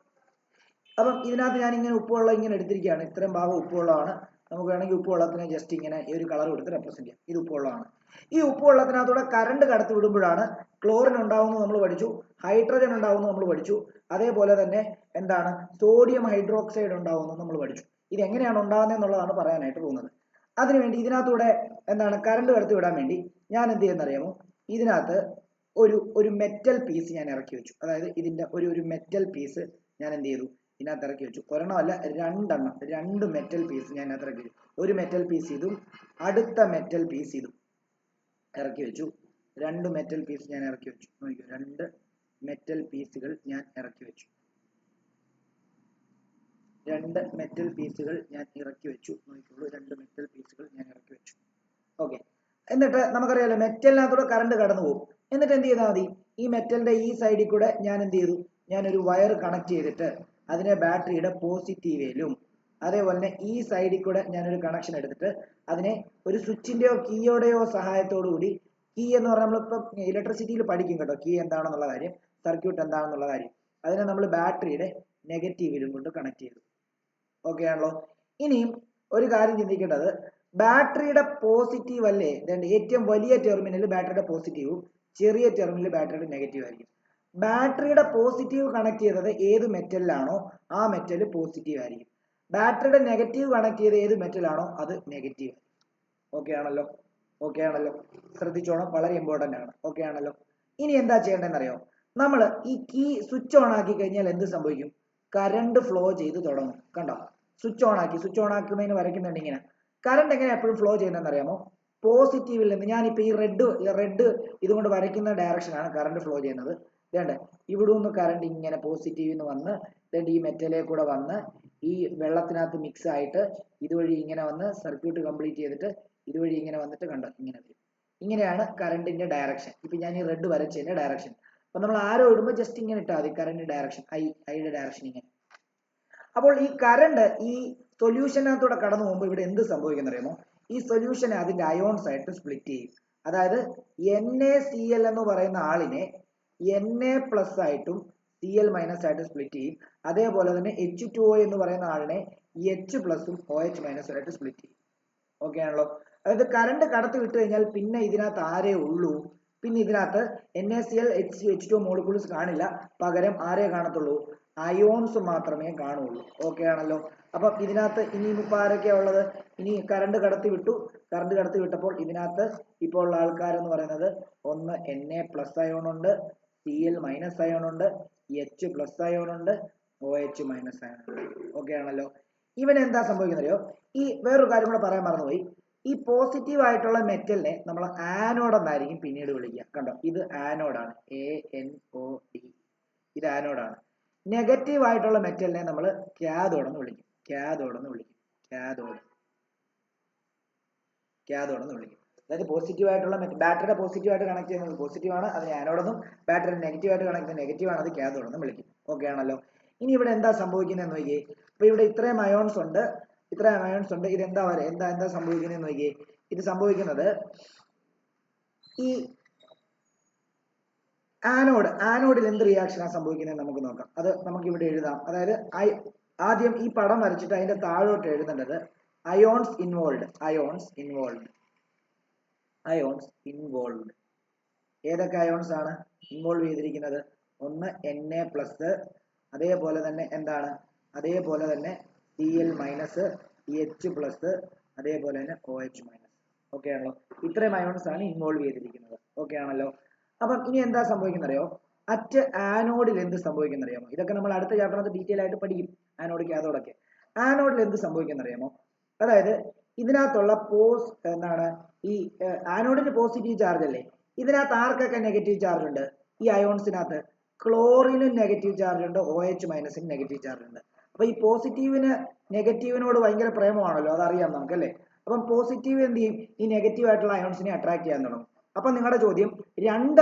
[SPEAKER 1] അപ്പം ഇതിനകത്ത് ഞാൻ ഇങ്ങനെ ഉപ്പുവെള്ളം ഇങ്ങനെ എടുത്തിരിക്കുകയാണ്. ഇത്രയും ഭാഗം ഉപ്പുവെള്ളമാണ്. നമുക്ക് വേണമെങ്കിൽ ഉപ്പുവെള്ളത്തിനെ ജസ്റ്റ് ഇങ്ങനെ ഈ ഒരു കളർ കൊടുത്ത് റെപ്രസെന്റ് ചെയ്യാം. ഇത് ഉപ്പുവെള്ളമാണ്. ഈ ഉപ്പുവെള്ളത്തിനകത്തൂടെ കറണ്ട് കടത്തി വിടുമ്പോഴാണ് ക്ലോറിൻ ഉണ്ടാവുന്നത് നമ്മൾ പഠിച്ചു, ഹൈഡ്രജൻ ഉണ്ടാവുന്നത് നമ്മൾ പഠിച്ചു, അതേപോലെ തന്നെ എന്താണ് സോഡിയം ഹൈഡ്രോക്സൈഡ് ഉണ്ടാവുന്നത് നമ്മൾ പഠിച്ചു. ഇത് എങ്ങനെയാണ് ഉണ്ടാകുന്നത് എന്നുള്ളതാണ് പറയാനായിട്ട് പോകുന്നത്. അതിനുവേണ്ടി ഇതിനകത്തൂടെ എന്താണ് കറണ്ട് കടത്തി വിടാൻ വേണ്ടി ഞാൻ എന്ത് ചെയ്യുന്നറിയാമോ? ഇതിനകത്ത് ഒരു മെറ്റൽ പീസ് ഞാൻ ഇറക്കി വെച്ചു. അതായത് ഇതിന്റെ ഒരു മെറ്റൽ പീസ് ഞാൻ എന്ത് ചെയ്തു? ഇതിനകത്ത് ഇറക്കി വെച്ചു. ഒരെണ്ണമല്ല, രണ്ട് മെറ്റൽ പീസ് ഞാൻ ഇതിനകത്ത് ഇറക്കി വെച്ചു. ഒരു മെറ്റൽ പീസ് ഇതും അടുത്ത മെറ്റൽ പീസ് ഇതും ഇറക്കി വെച്ചു. രണ്ട് മെറ്റൽ പീസ് ഞാൻ ഇറക്കി വെച്ചു. നോക്കിക്കോ, രണ്ട് മെറ്റൽ പീസുകൾ ഞാൻ ഇറക്കി വെച്ചു. നോക്കിക്കോളൂ, രണ്ട് മെറ്റൽ പീസുകൾ ഞാൻ ഇറക്കി വെച്ചു. ഓക്കെ, എന്നിട്ട് നമുക്കറിയാലോ മെറ്റലിനകത്തൂടെ കറണ്ട് കടന്നു പോകും. എന്നിട്ട് എന്ത് ചെയ്താൽ മതി? ഈ മെറ്റലിന്റെ ഈ സൈഡിൽ കൂടെ ഞാൻ എന്ത് ചെയ്തു? ഞാനൊരു വയർ കണക്ട് ചെയ്തിട്ട് അതിനെ ബാറ്ററിയുടെ പോസിറ്റീവിലും, അതേപോലെ തന്നെ ഈ സൈഡിൽ കൂടെ ഞാനൊരു കണക്ഷൻ എടുത്തിട്ട് അതിനെ ഒരു സ്വിച്ചിന്റെയോ കീയോടെയോ സഹായത്തോടു കൂടി, കീ എന്ന് പറഞ്ഞാൽ നമ്മളിപ്പം ഇലക്ട്രിസിറ്റിയിൽ പഠിക്കും കേട്ടോ, കീ എന്താണെന്നുള്ള കാര്യം, സർക്യൂട്ട് എന്താണെന്നുള്ള കാര്യം. അതിനെ നമ്മൾ ബാറ്ററിയുടെ നെഗറ്റീവിലും കൊണ്ട് കണക്ട് ചെയ്തു. ഓക്കെ ആണല്ലോ? ഇനിയും ഒരു കാര്യം ചിന്തിക്കേണ്ടത്, ബാറ്ററിയുടെ പോസിറ്റീവ് അല്ലേ ഏറ്റവും വലിയ ടെർമിനൽ ബാറ്ററിയുടെ പോസിറ്റീവും ചെറിയ ടെർമിനൽ ബാറ്ററിയുടെ നെഗറ്റീവ് ആയിരിക്കും. ബാറ്ററിയുടെ പോസിറ്റീവ് കണക്ട് ചെയ്തത് ഏത് മെറ്റലിലാണോ ആ മെറ്റൽ പോസിറ്റീവ് ആയിരിക്കും. ബാറ്ററിയുടെ നെഗറ്റീവ് കണക്ട് ചെയ്ത ഏത് മെറ്റലാണോ അത് നെഗറ്റീവ്. ഓക്കെ ആണല്ലോ? ശ്രദ്ധിച്ചോണം, വളരെ ഇമ്പോർട്ടന്റ് ആണ്. ഓക്കെ ആണല്ലോ? ഇനി എന്താ ചെയ്യേണ്ടതെന്ന് അറിയോ? നമ്മൾ ഈ കീ സ്വിച്ച് ഓൺ ആക്കി കഴിഞ്ഞാൽ എന്ത് സംഭവിക്കും? കറണ്ട് ഫ്ലോ ചെയ്ത് തുടങ്ങും. കണ്ടോ? സ്വിച്ച് ഓൺ ആക്കുന്നതിന് വരയ്ക്കുന്നുണ്ട് ഇങ്ങനെ. കറണ്ട് എങ്ങനെ എപ്പോഴും ഫ്ലോ ചെയ്യുന്നതെന്ന് അറിയാമോ? പോസിറ്റീവിൽ നിന്ന്, ഞാനിപ്പോ ഈ റെഡ് ഇതുകൊണ്ട് വരയ്ക്കുന്ന ഡയറക്ഷനാണ് കറണ്ട് ഫ്ലോ ചെയ്യുന്നത്. വേണ്ടേ, ഇവിടെ നിന്ന് കറണ്ട് ഇങ്ങനെ പോസിറ്റീവിൽ നിന്ന് വന്ന് ഈ മെറ്റലേ കൂടെ വന്ന് ഈ വെള്ളത്തിനകത്ത് മിക്സ് ആയിട്ട് ഇതുവഴി ഇങ്ങനെ വന്ന് സർക്യൂട്ട് കംപ്ലീറ്റ് ചെയ്തിട്ട് ഇതുവഴി ഇങ്ങനെ വന്നിട്ട് കണ്ടോ ഇങ്ങനെ വരും. ഇങ്ങനെയാണ് കറണ്ടിന്റെ ഡയറക്ഷൻ. ഇപ്പൊ ഞാൻ ഈ റെഡ് വരച്ചതിന്റെ ഡയറക്ഷൻ. അപ്പൊ നമ്മൾ ആരോ ഇടുമ്പോൾ ജസ്റ്റ് ഇങ്ങനെ ഇട്ടാൽ മതി, കറണ്ട് ഡയറക്ഷൻ, ഐയുടെ ഡയറക്ഷൻ ഇങ്ങനെ. അപ്പോൾ ഈ കറണ്ട് ഈ സൊല്യൂഷനകത്തൂടെ കടന്നു പോകുമ്പോൾ ഇവിടെ എന്ത് സംഭവിക്കുന്ന അറിയാമോ? ഈ സൊല്യൂഷനെ അതിന്റെ അയോൺസ് ആയിട്ട് സ്പ്ലിറ്റ് ചെയ്യും. അതായത് NaCl എന്ന് പറയുന്ന ആളിനെ Na പ്ലസ് ആയിട്ടും Cl മൈനസ് ആയിട്ട് സ്പ്ലിറ്റ് ചെയ്യും. അതേപോലെ തന്നെ H2O എന്ന് പറയുന്ന ആളിനെ H പ്ലസും OH മൈനസും ആയിട്ട് സ്പ്ലിറ്റ് ചെയ്യും. ഓക്കെ ആണല്ലോ? അതായത് കറണ്ട് കടത്തി വിട്ട് കഴിഞ്ഞാൽ പിന്നെ ഇതിനകത്ത് ആരേ ഉള്ളൂ? പിന്നെ ഇതിനകത്ത് NaCl H2O മോളിക്യൂൾസ് കാണില്ല. പകരം ആരേ കാണത്തുള്ളൂ? അയോൺസ് മാത്രമേ കാണുള്ളൂ. ഓക്കെ ആണല്ലോ? അപ്പൊ ഇതിനകത്ത് ഇനിയും ഇപ്പൊ ആരൊക്കെയാ ഉള്ളത്? ഇനി കറണ്ട് കടത്തി വിട്ടപ്പോൾ ഇതിനകത്ത് ഇപ്പോൾ ഉള്ള ആൾക്കാരെന്ന് പറയുന്നത്, ഒന്ന് Na പ്ലസ് അയോൺ ഉണ്ട്, Cl മൈനസ് അയോൺ ഉണ്ട്, H പ്ലസ് അയോൺ ഉണ്ട്, OH മൈനസ് അയോൺ ഉണ്ട്. ഓക്കെ ആണല്ലോ? ഇവൻ എന്താ സംഭവിക്കുന്നറിയോ? ഈ വേറൊരു കാര്യം കൂടെ പറയാൻ മറന്നുപോയി. ഈ പോസിറ്റീവ് ആയിട്ടുള്ള മെറ്റലിനെ നമ്മൾ ആനോഡ് എന്നായിരിക്കും പിന്നീട് വിളിക്കുക. കണ്ടോ, ഇത് ആനോഡാണ്, ANOD, ഇത് ആനോഡാണ്. നെഗറ്റീവ് ആയിട്ടുള്ള മെറ്റലിനെ നമ്മൾ കാഥോഡ് എന്ന് വിളിക്കും. കാഥോഡ്. കാഥോഡ് എന്ന് വിളിക്കും. അതായത് പോസിറ്റീവ് ആയിട്ടുള്ള ബാറ്ററിയുടെ പോസിറ്റീവ് ആയിട്ട് കണക്ട് ചെയ്യുന്നത് പോസിറ്റീവ് ആണ്, അതിനെ ആനോഡെന്നും ബാറ്ററി നെഗറ്റീവ് ആയിട്ട് കണക്ട് ചെയ്യുന്നത് നെഗറ്റീവ് ആണ്, അത് കാഥോഡ് എന്നും വിളിക്കും. ഓക്കെ ആണല്ലോ. ഇനി ഇവിടെ എന്താ സംഭവിക്കുന്നതെന്ന് നോക്കിയേ. അപ്പൊ ഇവിടെ ഇത്രയും അയോൺസ് ഉണ്ട്. ഇതെന്താ എന്താ സംഭവിക്കുന്നതെന്ന് നോക്കിയേ. ഇത് സംഭവിക്കുന്നത് ഈ ആനോഡിൽ എന്ത് റിയാക്ഷനാണ് സംഭവിക്കുന്നത് നമുക്ക് നോക്കാം. അത് നമുക്ക് ഇവിടെ എഴുതാം. അതായത് ആദ്യം ഈ പടം വരച്ചിട്ട് അതിന്റെ താഴോട്ട് എഴുതേണ്ടത് അയോൺസ് ഇൻവോൾവ്. ഏതൊക്കെ അയോൺസ് ആണ് ഇൻവോൾവ് ചെയ്തിരിക്കുന്നത്? ഒന്ന് Na+, അതേപോലെ തന്നെ എന്താണ്, അതേപോലെ തന്നെ Cl-, H+, അതേപോലെ തന്നെ OH-. ഓക്കെ ആണല്ലോ. ഇത്രയും അയോൺസ് ആണ് ഇൻവോൾവ് ചെയ്തിരിക്കുന്നത്. ഓക്കെ ആണല്ലോ. അപ്പം ഇനി എന്താ സംഭവിക്കുന്നത് അറിയോ? അറ്റ് ആനോഡിൽ എന്ത് സംഭവിക്കുന്നത് അറിയാമോ? ഇതൊക്കെ നമ്മൾ അടുത്ത ചാപ്റ്ററിനകത്ത് ഡീറ്റെയിൽ ആയിട്ട് പഠിക്കും. ആനോഡ് കാഥോഡൊക്കെ. ആനോഡിൽ എന്ത് സംഭവിക്കുന്നത് അറിയാമോ? അതായത് ഇതിനകത്തുള്ള എന്താണ്, ഈ ആനോഡിന് പോസിറ്റീവ് ചാർജ് അല്ലേ, ഇതിനകത്ത് ആർക്കൊക്കെ നെഗറ്റീവ് ചാർജ് ഉണ്ട്? ഈ അയോൺസിനകത്ത് ക്ലോറിനും നെഗറ്റീവ് ചാർജ് ഉണ്ട്, OH- നെഗറ്റീവ് ചാർജ് ഉണ്ട്. അപ്പൊ ഈ പോസിറ്റീവിന് നെഗറ്റീവിനോട് ഭയങ്കര പ്രേമമാണല്ലോ, അതറിയാം നമുക്ക് അല്ലേ. അപ്പം പോസിറ്റീവ് എന്ത് ചെയ്യും? ഈ നെഗറ്റീവ് ആയിട്ടുള്ള അയോൺസിനെ അട്രാക്ട് ചെയ്യാൻ തുടങ്ങും. അപ്പൊ നിങ്ങളുടെ ചോദ്യം, രണ്ട്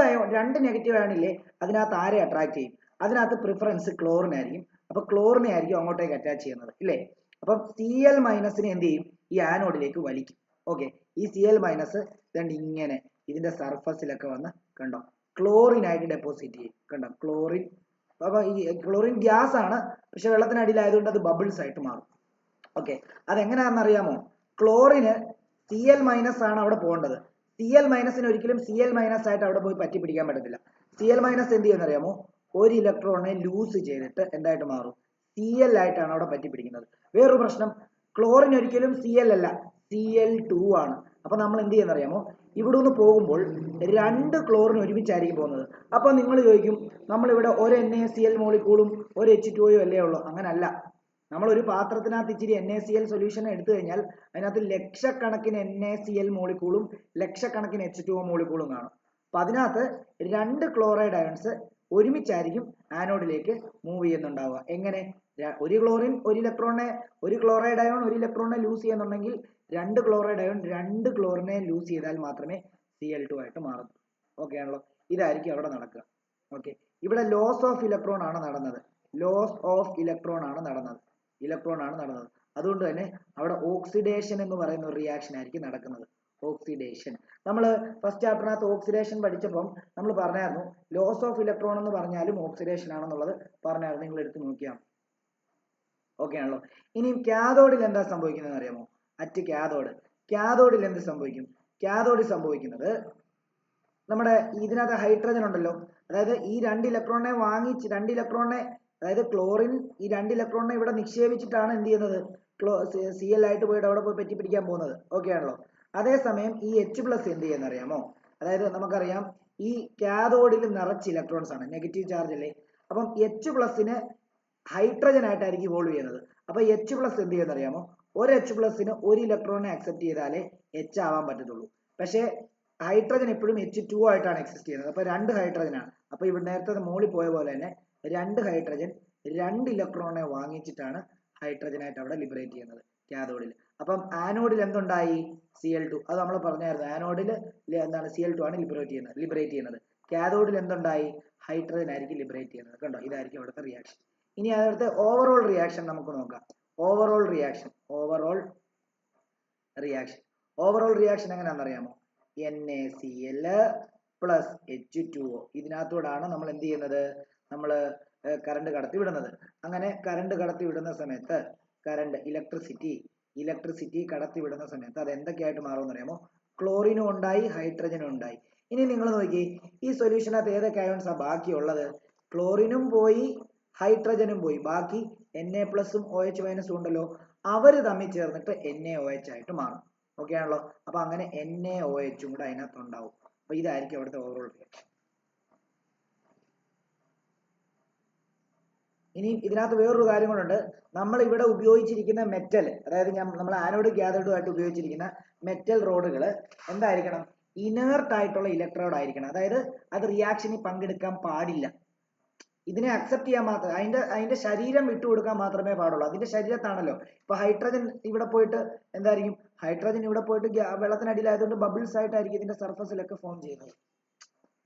[SPEAKER 1] നെഗറ്റീവ് അയണില്ലേ, അതിനകത്ത് ആരെ അട്രാക്ട് ചെയ്യും? അതിനകത്ത് പ്രിഫറൻസ് ക്ലോറിനായിരിക്കും. അപ്പൊ ക്ലോറിനെ ആയിരിക്കും അങ്ങോട്ടേക്ക് അറ്റാച്ച് ചെയ്യുന്നത് ഇല്ലേ. അപ്പം Cl- എന്ത് ചെയ്യും? ഈ ആനോഡിലേക്ക് വലിക്കും. ഓക്കെ, ഈ Cl- രണ്ട് ഇങ്ങനെ ഇതിന്റെ സർഫസിലൊക്കെ വന്ന് കണ്ടോ ക്ലോറിൻ ആയിട്ട് ഡെപ്പോസിറ്റ് ചെയ്യും. കണ്ടോ ക്ലോറിൻ. അപ്പൊ ഈ ക്ലോറിൻ ഗ്യാസ് ആണ്, പക്ഷെ വെള്ളത്തിനടിയിലായതുകൊണ്ട് അത് ബബിൾസ് ആയിട്ട് മാറും. ഓക്കെ, അതെങ്ങനെയാണെന്ന് അറിയാമോ? ക്ലോറിന് Cl- ആണ് അവിടെ പോകേണ്ടത്. Cl- ഒരിക്കലും Cl- ആയിട്ട് അവിടെ പോയി പറ്റി പിടിക്കാൻ പറ്റത്തില്ല. Cl- എന്ത് ചെയ്യുമെന്ന് അറിയാമോ? ഒരു ഇലക്ട്രോണിനെ ലൂസ് ചെയ്തിട്ട് എന്തായിട്ട് മാറും? Cl ആയിട്ടാണ് അവിടെ പറ്റി പിടിക്കുന്നത്. വേറൊരു പ്രശ്നം, ക്ലോറിൻ ഒരിക്കലും Cl അല്ല, Cl2 ആണ്. അപ്പൊ നമ്മൾ എന്ത് ചെയ്യുന്ന അറിയാമോ? ഇവിടെ നിന്ന് പോകുമ്പോൾ രണ്ട് ക്ലോറിൻ ഒരുമിച്ചായിരിക്കും പോകുന്നത്. അപ്പൊ നിങ്ങൾ ചോദിക്കും, നമ്മളിവിടെ ഒരു NaCl മോളിക്കൂളും ഒരു H2O അല്ലേ ഉള്ളൂ? അങ്ങനല്ല. നമ്മൾ ഒരു പാത്രത്തിനകത്ത് ഇച്ചിരി NaCl സൊല്യൂഷൻ എടുത്തു കഴിഞ്ഞാൽ അതിനകത്ത് ലക്ഷക്കണക്കിന് NaCl മോളിക്കൂളും ലക്ഷക്കണക്കിന് H2O മോളിക്കൂളും കാണും. അപ്പൊ അതിനകത്ത് രണ്ട് ക്ലോറൈഡ് അയോൺസ് ഒരുമിച്ചായിരിക്കും ആനോഡിലേക്ക് മൂവ് ചെയ്യുന്നുണ്ടാവുക. എങ്ങനെ? ഒരു ക്ലോറിൻ ഒരു ക്ലോറൈഡ് അയോൺ ഒരു ഇലക്ട്രോണിനെ ലൂസ് ചെയ്യുന്നുണ്ടെങ്കിൽ രണ്ട് ക്ലോറൈഡ് അയോൺ രണ്ട് ക്ലോറിനെ ലൂസ് ചെയ്താൽ മാത്രമേ Cl2 ആയിട്ട് മാറുന്നു. ഓക്കെ ആണല്ലോ. ഇതായിരിക്കും അവിടെ നടക്കുക. ഓക്കെ, ഇവിടെ ലോസ് ഓഫ് ഇലക്ട്രോൺ ആണ് നടന്നത്. അതുകൊണ്ട് തന്നെ അവിടെ ഓക്സിഡേഷൻ എന്ന് പറയുന്ന ഒരു റിയാക്ഷൻ ആയിരിക്കും നടക്കുന്നത്. ഓക്സിഡേഷൻ നമ്മൾ ഫസ്റ്റ് ചാപ്റ്ററിനകത്ത് ഓക്സിഡേഷൻ പഠിച്ചപ്പം നമ്മൾ പറഞ്ഞായിരുന്നു, ലോസ് ഓഫ് ഇലക്ട്രോൺ എന്ന് പറഞ്ഞാലും ഓക്സിഡേഷൻ ആണെന്നുള്ളത് പറഞ്ഞായിരുന്നു. നിങ്ങൾ എടുത്ത് നോക്കിയാൽ ഓക്കെ ആണല്ലോ. ഇനി കാഥോഡിൽ എന്താ സംഭവിക്കുന്നത് അറിയാമോ? അറ്റ് കാഥോഡിൽ എന്ത് സംഭവിക്കും? കാഥോഡിൽ സംഭവിക്കുന്നത്, നമ്മുടെ ഇതിനകത്ത് ഹൈഡ്രജൻ ഉണ്ടല്ലോ, അതായത് ഈ രണ്ട് ഇലക്ട്രോണിനെ അതായത് ക്ലോറിൻ ഈ രണ്ട് ഇലക്ട്രോണിനെ ഇവിടെ നിക്ഷേപിച്ചിട്ടാണ് എന്ത് ചെയ്യുന്നത്? Cl ആയിട്ട് പോയിട്ട് അവിടെ പോയി പറ്റി പിടിക്കാൻ പോകുന്നത്. ഓക്കെ ആണല്ലോ. അതേസമയം ഈ H+ എന്ത് ചെയ്യുന്ന അറിയാമോ? അതായത് നമുക്കറിയാം ഈ കാഥോഡിൽ നിറച്ച് ഇലക്ട്രോൺസ് ആണ്, നെഗറ്റീവ് ചാർജ് അല്ലേ. അപ്പം H+ന് ഹൈഡ്രജൻ ആയിട്ടായിരിക്കും ഇവോൾവ് ചെയ്യുന്നത്. അപ്പൊ H+ എന്ത് ചെയ്യുന്ന അറിയാമോ? ഒരു H+ന് ഒരു ഇലക്ട്രോണിനെ അക്സെപ്റ്റ് ചെയ്താലേ H ആവാൻ പറ്റത്തുള്ളൂ. പക്ഷേ ഹൈഡ്രജൻ എപ്പോഴും H2 ആയിട്ടാണ് എക്സിസ്റ്റ് ചെയ്യുന്നത്. അപ്പൊ രണ്ട് ഹൈഡ്രജൻ ആണ്. അപ്പൊ ഇവിടെ നേരത്തെ മോളിൽ പോയ പോലെ തന്നെ രണ്ട് ഹൈഡ്രജൻ രണ്ട് ഇലക്ട്രോണിനെ വാങ്ങിച്ചിട്ടാണ് ഹൈഡ്രജൻ ആയിട്ട് അവിടെ ലിബറേറ്റ് ചെയ്യുന്നത് കാഥോഡിൽ. അപ്പം ആനോഡിൽ എന്തുണ്ടായി? Cl2. അത് നമ്മൾ പറഞ്ഞായിരുന്നു, ആനോഡിൽ എന്താണ് Cl2 ആണ് ലിബറേറ്റ് ചെയ്യുന്നത്. കാഥോഡിൽ എന്തുണ്ടായി? ഹൈഡ്രജൻ ആയിരിക്കും ലിബറേറ്റ് ചെയ്യുന്നത്. കണ്ടോ, ഇതായിരിക്കും അവിടുത്തെ റിയാക്ഷൻ. ഇനി അവിടുത്തെ ഓവറോൾ റിയാക്ഷൻ നമുക്ക് നോക്കാം. ഓവറോൾ റിയാക്ഷൻ എങ്ങനെയാണെന്ന് അറിയാമോ? NaCl plus H2O ഇതിനകത്തൂടാണ് നമ്മൾ എന്ത് ചെയ്യുന്നത്? നമ്മൾ കറണ്ട് കടത്തി വിടുന്നത്. അങ്ങനെ കറണ്ട് കടത്തി വിടുന്ന സമയത്ത് ഇലക്ട്രിസിറ്റി കടത്തി വിടുന്ന സമയത്ത് അത് എന്തൊക്കെയായിട്ട് മാറുമെന്ന് അറിയാമോ? ക്ലോറിനും ഉണ്ടായി, ഹൈഡ്രജനും ഉണ്ടായി. ഇനി നിങ്ങൾ നോക്കി, ഈ സൊല്യൂഷനകത്ത് ഏതൊക്കെ അയോൺസാ ബാക്കിയുള്ളത്? ക്ലോറിനും പോയി, ഹൈഡ്രജനും പോയി, ബാക്കി Na+ഉം OH- ഉണ്ടല്ലോ. അവര് തമ്മിൽ ചേർന്നിട്ട് NaOH ആയിട്ട് മാറും. ഓക്കെ ആണല്ലോ. അപ്പൊ അങ്ങനെ NaOH കൂടെ അതിനകത്ത് ഉണ്ടാവും. അപ്പൊ ഇതായിരിക്കും അവിടുത്തെ ഓവറോൾ റിയാക്ഷൻ. ഇനി ഇതിനകത്ത് വേറൊരു കാര്യം കൂടെ, നമ്മൾ ഇവിടെ ഉപയോഗിച്ചിരിക്കുന്ന മെറ്റൽ, അതായത് നമ്മൾ ആനോഡ് കാഥോഡുമായിട്ട് ഉപയോഗിച്ചിരിക്കുന്ന മെറ്റൽ റോഡുകൾ എന്തായിരിക്കണം? ഇനേർട്ട് ആയിട്ടുള്ള ഇലക്ട്രോഡ് ആയിരിക്കണം. അതായത് അത് റിയാക്ഷനിൽ പങ്കെടുക്കാൻ പാടില്ല. ഇതിനെ അക്സെപ്റ്റ് ചെയ്യാൻ മാത്രം അതിന്റെ ശരീരം വിട്ടുകൊടുക്കാൻ മാത്രമേ പാടുള്ളൂ. അതിന്റെ ശരീരത്താണല്ലോ. ഇപ്പൊ ഹൈഡ്രജൻ ഇവിടെ പോയിട്ട് എന്തായിരിക്കും, ഹൈഡ്രജൻ ഇവിടെ പോയിട്ട് വെള്ളത്തിനടിയിലായതുകൊണ്ട് ബബിൾസ് ആയിട്ടായിരിക്കും ഇതിന്റെ സർഫസിലൊക്കെ ഫോം ചെയ്യുന്നത്.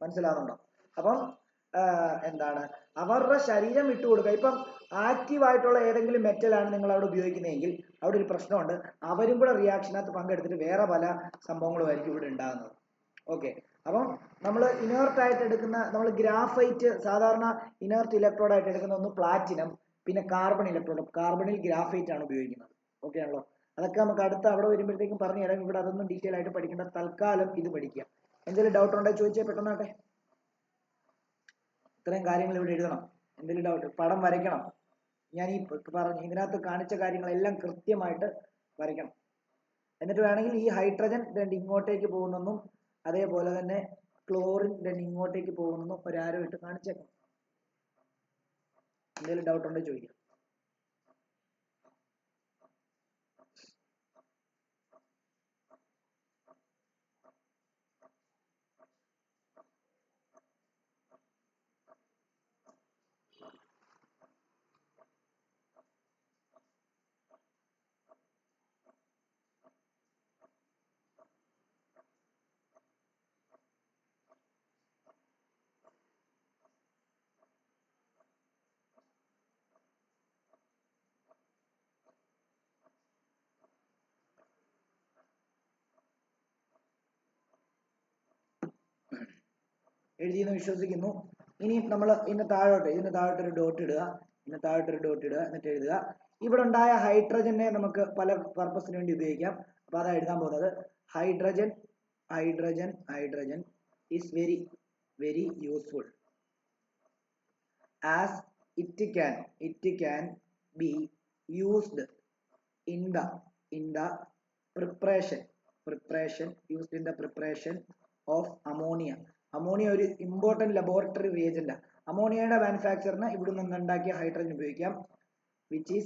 [SPEAKER 1] മനസ്സിലാവുന്നുണ്ടോ? അപ്പം എന്താണ്, അവരുടെ ശരീരം വിട്ടുകൊടുക്കുക. ഇപ്പം ആക്റ്റീവ് ആയിട്ടുള്ള ഏതെങ്കിലും മെറ്റലാണ് നിങ്ങൾ അവിടെ ഉപയോഗിക്കുന്നതെങ്കിൽ അവിടെ ഒരു പ്രശ്നമുണ്ട്. അവരും കൂടെ റിയാക്ഷനകത്ത് പങ്കെടുത്തിട്ട് വേറെ പല സംഭവങ്ങളുമായിരിക്കും ഇവിടെ ഉണ്ടാകുന്നത്. ഓക്കെ, അപ്പം നമ്മൾ ഇനേർട്ട് ആയിട്ട് എടുക്കുന്ന, നമ്മൾ ഗ്രാഫൈറ്റ് സാധാരണ ഇനേർട്ട് ഇലക്ട്രോഡ് ആയിട്ട് എടുക്കുന്ന ഒന്ന് പ്ലാറ്റിനം, പിന്നെ കാർബൺ ഇലക്ട്രോഡ്. കാർബണിൽ ഗ്രാഫൈറ്റ് ആണ് ഉപയോഗിക്കുന്നത്. ഓക്കെ ആണല്ലോ? അതൊക്കെ നമുക്ക് അടുത്ത അവിടെ വരുമ്പോഴത്തേക്കും പറഞ്ഞു തരാം. ഇവിടെ അതൊന്നും ഡീറ്റെയിൽ ആയിട്ട് പഠിക്കേണ്ട, തൽക്കാലം ഇത് പഠിക്കുക. എന്തെങ്കിലും ഡൗട്ട് ഉണ്ടെങ്കിൽ ചോദിച്ചാൽ പെട്ടെന്നാട്ടെ. ഇത്രയും കാര്യങ്ങൾ ഇവിടെ എഴുതണം. എന്തെങ്കിലും ഡൗട്ട്, പടം വരയ്ക്കണം. ഞാൻ ഈ പറഞ്ഞു ഇതിനകത്ത് കാണിച്ച കാര്യങ്ങളെല്ലാം കൃത്യമായിട്ട് വരയ്ക്കണം. എന്നിട്ട് വേണമെങ്കിൽ ഈ ഹൈഡ്രജൻ രണ്ട് ഇങ്ങോട്ടേക്ക് പോകുന്നെന്നും അതേപോലെ തന്നെ ക്ലോറിൻ രണ്ട് ഇങ്ങോട്ടേക്ക് പോകുന്നെന്നും ഒരു ആരോ ഇട്ട് കാണിച്ചേക്കണം. എന്തെങ്കിലും ഡൗട്ട് ഉണ്ടെങ്കിൽ ചോദിക്കാം. എഴുതിയെന്ന് വിശ്വസിക്കുന്നു. ഇനി നമ്മൾ ഇതിന് താഴോട്ട് ഒരു ഡോട്ട് ഇടുക, എന്നിട്ട് എഴുതുക. ഇവിടെ ഉണ്ടായ ഹൈഡ്രജനെ നമുക്ക് പല പർപ്പസിന് വേണ്ടി ഉപയോഗിക്കാം. അപ്പൊ അതാ എഴുതാൻ പോകുന്നത്. Hydrogen is very useful as it can be used in the preparation of ammonia. Ammonia ഒരു ഇമ്പോർട്ടന്റ് ലബോറട്ടറി റിയേജന്റ്. അമോണിയയുടെ മാനുഫാക്ചറിന് ഇവിടെ നിന്ന് ഉണ്ടാക്കിയ ഹൈഡ്രജൻ ഉപയോഗിക്കാം. Which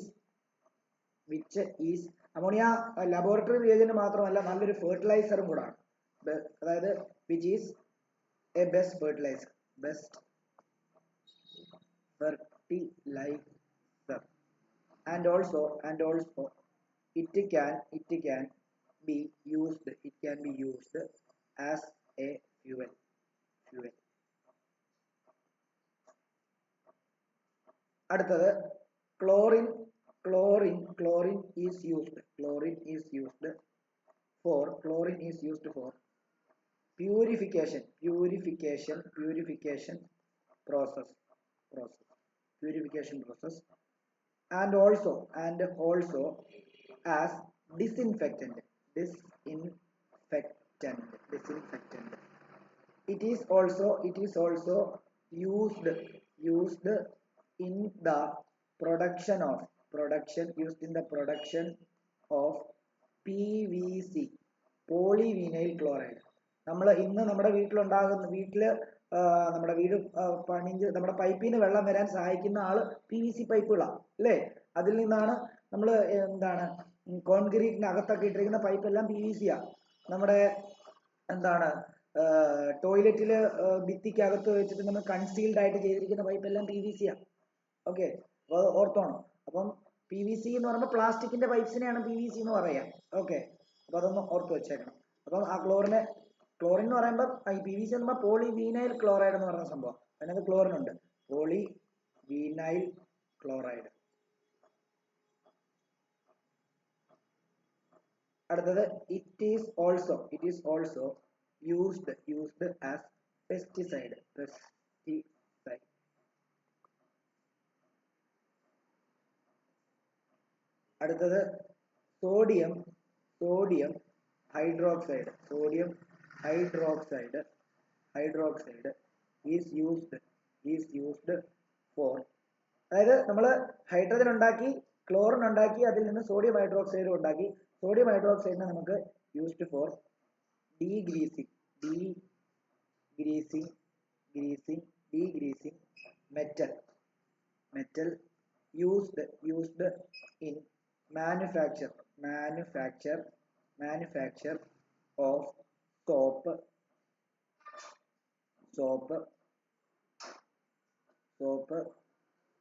[SPEAKER 1] is ammonia laboratory reagent മാത്രമല്ല, നല്ലൊരു ഫെർട്ടിലൈസറും കൂടാണ്. അതായത് which is A best fertiliser and also it can be used as a fuel. അടുത്തത് chlorine is used for purification process and also as disinfectant. It is also used in the production of PVC, polyvinyl chloride. നമ്മൾ ഇന്ന് നമ്മുടെ നമ്മുടെ വീട് പണിഞ്ഞ് നമ്മുടെ പൈപ്പിൽ നിന്ന് വെള്ളം വരാൻ സഹായിക്കുന്ന ആള് PVC പൈപ്പുകളാണ് അല്ലേ? അതിൽ നിന്നാണ് നമ്മൾ എന്താണ് കോൺക്രീറ്റിനകത്തൊക്കെ ഇട്ടിരിക്കുന്ന പൈപ്പ് എല്ലാം PVC ആ. നമ്മുടെ എന്താണ് ടോയ്ലറ്റിൽ ഭിത്തിക്കകത്ത് വെച്ചിട്ട് നമ്മൾ കൺസീൽഡ് ആയിട്ട് ചെയ്തിരിക്കുന്ന പൈപ്പ് എല്ലാം PVC ആ. ഓക്കെ, അപ്പോൾ ഓർത്തോണം. അപ്പം PVC എന്ന് പറയുമ്പോൾ പ്ലാസ്റ്റിക്കിന്റെ പൈപ്സിനെയാണ് PVC എന്ന് പറയാം. ഓക്കെ, അപ്പൊ അതൊന്ന് ഓർത്ത് വെച്ചേക്കണം. അപ്പം ആ ക്ലോറിൻ എന്ന് പറയുമ്പോൾ ഈ PVC എന്ന് പറയുമ്പോൾ പോളിവീനൈൽ ക്ലോറൈഡ് എന്ന് പറയുന്ന സംഭവം. അതിനകത്ത് ക്ലോറിൻ ഉണ്ട്, പോളിവീനൈൽ ക്ലോറൈഡ്. അടുത്തത് it is also used as pesticide. അടുത്തത് sodium hydroxide is used for, അതായത് നമ്മൾ ഹൈഡ്രജൻ ഉണ്ടാക്കി, ക്ലോറിൻ ഉണ്ടാക്കി, അതിൽ നിന്ന് സോഡിയം ഹൈഡ്രോക്സൈഡ് ഉണ്ടാക്കി. സോഡിയം ഹൈഡ്രോക്സൈഡിനെ നമുക്ക് used for degreasing metal used in manufacture of soap soap,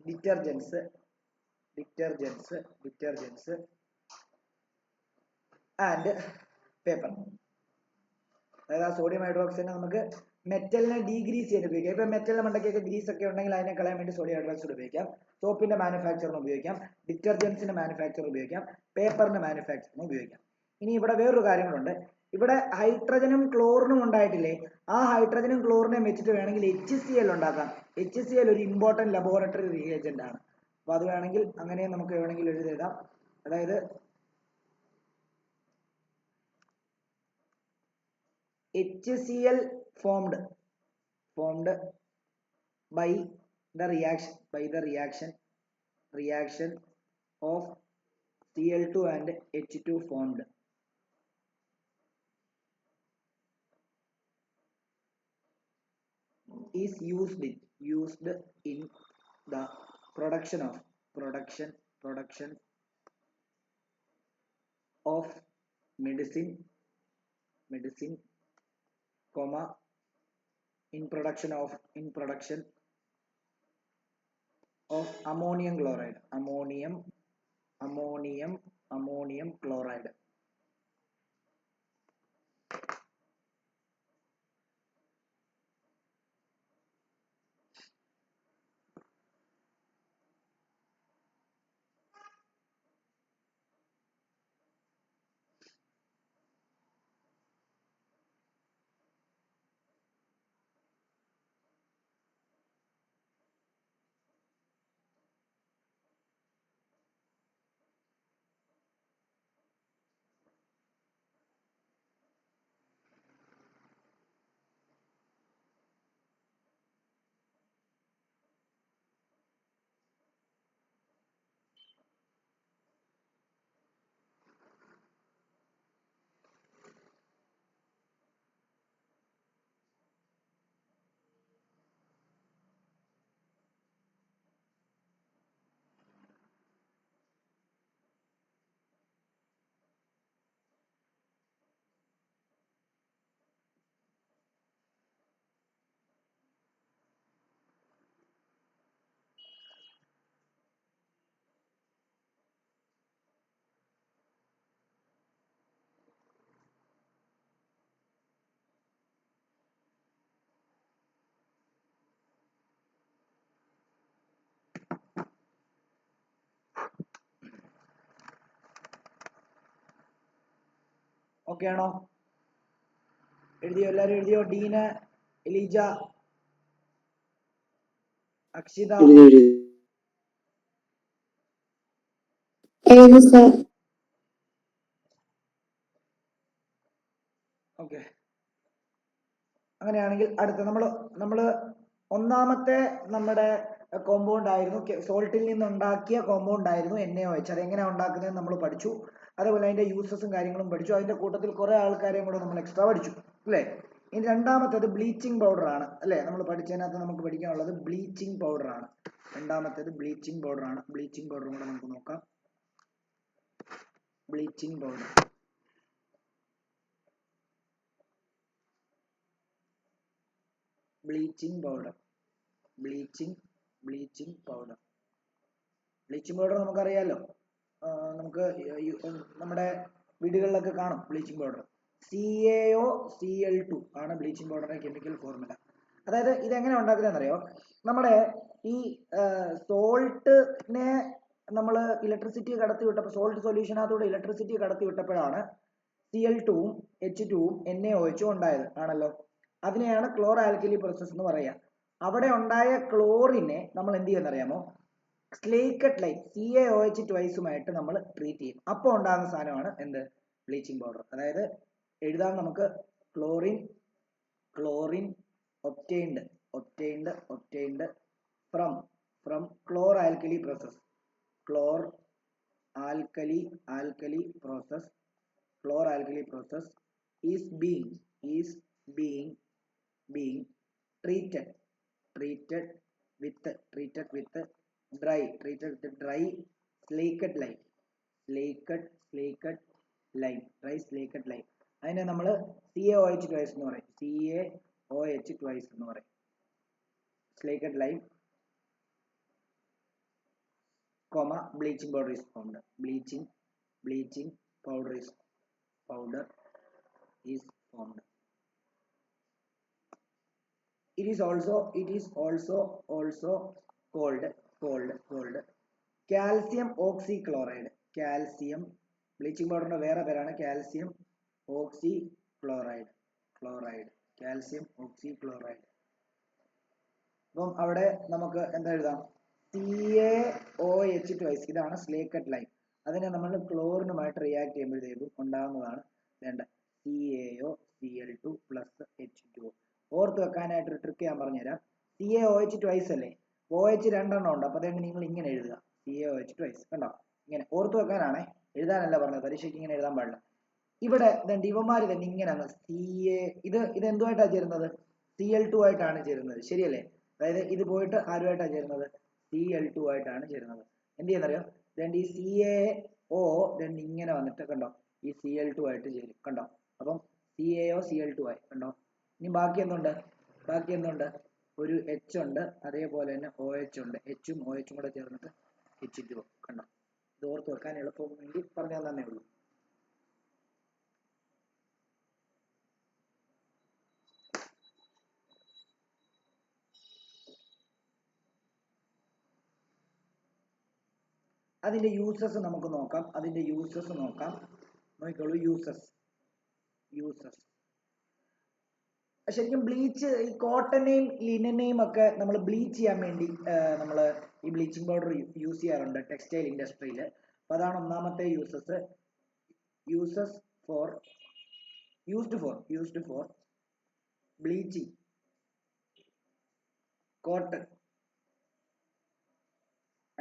[SPEAKER 1] detergents and paper. അതായത് ആ സോഡിയം ഹൈഡ്രോക്സൈഡിനെ നമുക്ക് മെറ്റലിനെ ഡീഗ്രീസ് ചെയ്യാൻ ഉപയോഗിക്കാം. ഇപ്പൊ മെറ്റലിന്റെ മണ്ടയ്ക്കൊക്കെ ഗ്രീസ് ഒക്കെ ഉണ്ടെങ്കിൽ അതിനെ കളയാൻ വേണ്ടി സോഡിയം ഹൈഡ്രോക്സൈഡ് ഉപയോഗിക്കാം. സോപ്പിന്റെ മാനുഫാക്ചറിന് ഉപയോഗിക്കാം, ഡിറ്റർജൻസിന്റെ മാനുഫാക്ചർ ഉപയോഗിക്കാം, പേപ്പറിന്റെ മാനുഫാക്ചറിന് ഉപയോഗിക്കാം. ഇനി ഇവിടെ വേറൊരു കാര്യങ്ങളുണ്ട്. ഇവിടെ ഹൈഡ്രജനും ക്ലോറിനും ഉണ്ടായിട്ടില്ലേ, ആ ഹൈഡ്രജനും ക്ലോറിനെയും വെച്ചിട്ട് വേണമെങ്കിൽ HCl ഉണ്ടാക്കാം. HCl ഒരു ഇമ്പോർട്ടന്റ് ലബോറട്ടറി റിയേജന്റ് ആണ്. അപ്പൊ അത് വേണമെങ്കിൽ അങ്ങനെ നമുക്ക് വേണമെങ്കിൽ എഴുതാം. അതായത് HCl formed by the reaction of Cl2 and H2 formed is used in the production of medicine, in production of ammonium chloride. Okay ആണോ? എഴുതിയോ? എല്ലാരും എഴുതിയോ? ഡീന, എലീജ, അക്ഷിത, ഓക്കെ. അങ്ങനെയാണെങ്കിൽ അടുത്ത നമ്മള് ഒന്നാമത്തെ നമ്മുടെ കോമ്പൗണ്ട് ആയിരുന്നു, സോൾട്ടിൽ നിന്നുണ്ടാക്കിയ കോമ്പൗണ്ട് ആയിരുന്നു NaOH. അതെങ്ങനെയാണ് ഉണ്ടാക്കുന്നതെന്ന് നമ്മൾ പഠിച്ചു. അതേപോലെ അതിന്റെ യൂസസും കാര്യങ്ങളും പഠിച്ചു. അതിന്റെ കൂട്ടത്തിൽ കുറെ ആൾക്കാരെയും കൂടെ നമ്മൾ എക്സ്ട്രാ പഠിച്ചു, അല്ലേ? ഇനി രണ്ടാമത്തേത് ബ്ലീച്ചിങ് പൗഡർ ആണ്, അല്ലേ? നമ്മൾ പഠിച്ചതിനകത്ത് നമുക്ക് പഠിക്കാനുള്ളത് ബ്ലീച്ചിങ് പൗഡർ ആണ്. രണ്ടാമത്തേത് ബ്ലീച്ചിങ് പൗഡർ ആണ്. ബ്ലീച്ചിങ് പൗഡറും കൂടെ നമുക്ക് നോക്കാം. ബ്ലീച്ചിങ് പൗഡർ, ബ്ലീച്ചിങ് പൗഡർ നമുക്കറിയാലോ, നമുക്ക് നമ്മുടെ വീടുകളിലൊക്കെ കാണും ബ്ലീച്ചിങ് പൗഡർ. CaOCl2 ആണ് ബ്ലീച്ചിങ് പൗഡറിന്റെ കെമിക്കൽ ഫോർമുല. അതായത് ഇതെങ്ങനെ ഉണ്ടാക്കുന്നതെന്ന് അറിയോ? നമ്മുടെ ഈ സോൾട്ടിനെ നമ്മൾ ഇലക്ട്രിസിറ്റി കടത്തി വിട്ടപ്പോൾ, സോൾട്ട് സൊല്യൂഷനകത്തൂടെ ഇലക്ട്രിസിറ്റി കടത്തി വിട്ടപ്പോഴാണ് Cl2ഉം H2ഉം NaOHും ഉണ്ടായത്, ആണല്ലോ. അതിനെയാണ് ക്ലോർ ആൽക്കലി പ്രോസസ് എന്ന് പറയുക. അവിടെ ഉണ്ടായ ക്ലോറിനെ നമ്മൾ എന്ത് ചെയ്യുമെന്നറിയാമോ? സ്ലേക്കഡ് ലൈം, CaOH ട്വൈസുമായിട്ട് നമ്മൾ ട്രീറ്റ് ചെയ്യും. അപ്പോൾ ഉണ്ടാകുന്ന സാധനമാണ് എന്ത്? Bleaching powder. അതായത് എഴുതാം നമുക്ക്: chlorine obtained from ക്ലോർ alkali process. ക്ലോർ alkali process is being treated with dry slaked lime. അതിനെ നമ്മൾ CaOH twice എന്ന് പറയും. slaked lime comma bleaching powder is formed. Bleaching powder is formed. It is also called calcium oxychloride. Calcium bleaching powder വേറെ പേരാണ് calcium oxychloride. Calcium oxychloride. അപ്പം അവിടെ നമുക്ക് എന്താ എഴുതാം? CaOH twice. ഇതാണ് സ്ലേക്കറ്റ് ലൈൻ. അതിനെ നമ്മൾ ക്ലോറിനുമായിട്ട് റിയാക്ട് ചെയ്യുമ്പോഴത്തേക്കും ഉണ്ടാകുന്നതാണ് വേണ്ട CaOCl2 പ്ലസ് H2O. ഓർത്ത് വെക്കാനായിട്ട് ഒരു ട്രിക്ക് ഞാൻ പറഞ്ഞുതരാം. CaOH twice അല്ലേ, OH രണ്ടെണ്ണം ഉണ്ട്. അപ്പോൾ അതുകൊണ്ട് നിങ്ങൾ ഇങ്ങനെ എഴുതുക, CaOH twice. കണ്ടോ? ഇങ്ങനെ ഓർത്ത് വെക്കാനാണേ, എഴുതാനല്ല പറഞ്ഞത്. പരീക്ഷയ്ക്ക് ഇങ്ങനെ എഴുതാൻ പാടില്ല. ഇവിടെ ഇവന്മാര് തന്നെ ഇങ്ങനെ ഇത് എന്തുമായിട്ടാണ് ചേരുന്നത്? Cl2 ആയിട്ടാണ് ചേരുന്നത്, ശരിയല്ലേ? അതായത് ഇത് പോയിട്ട് ആരുമായിട്ടാണ് ചേരുന്നത്? Cl2 ആയിട്ടാണ് ചേരുന്നത്. എന്ത് ചെയ്യുന്നറിയോ? ഈ CaO ഇങ്ങനെ വന്നിട്ട് കണ്ടോ, ഈ Cl2 ആയിട്ട് ചേരും. കണ്ടോ? അപ്പം CaOCl2 ആയി. കണ്ടോ? ഇനി ബാക്കി എന്തുണ്ട്? ഒരു H ഉണ്ട്, അതേപോലെ തന്നെ OH ഉണ്ട്. Hഉം OHഉം കൂടെ ചേർന്നിട്ട് H2O. കണ്ടോ? ഇത് ഓർത്ത് വെക്കാൻ എളുപ്പം വേണ്ടി പറഞ്ഞാൽ തന്നെ ഉള്ളൂ. അതിന്റെ യൂസസ് നമുക്ക് നോക്കാം. നോക്കിക്കോളൂ. യൂസസ് ശരിക്കും ബ്ലീച്ച്, ഈ കോട്ടനെയും ലിനനെയും ഒക്കെ നമ്മൾ ബ്ലീച്ച് ചെയ്യാൻ വേണ്ടി നമ്മൾ ഈ ബ്ലീച്ചിങ് പൗഡർ യൂസ് ചെയ്യാറുണ്ട് ടെക്സ്റ്റൈൽ ഇൻഡസ്ട്രിയിൽ. അപ്പോൾ അതാണ് ഒന്നാമത്തെ uses used for bleaching cotton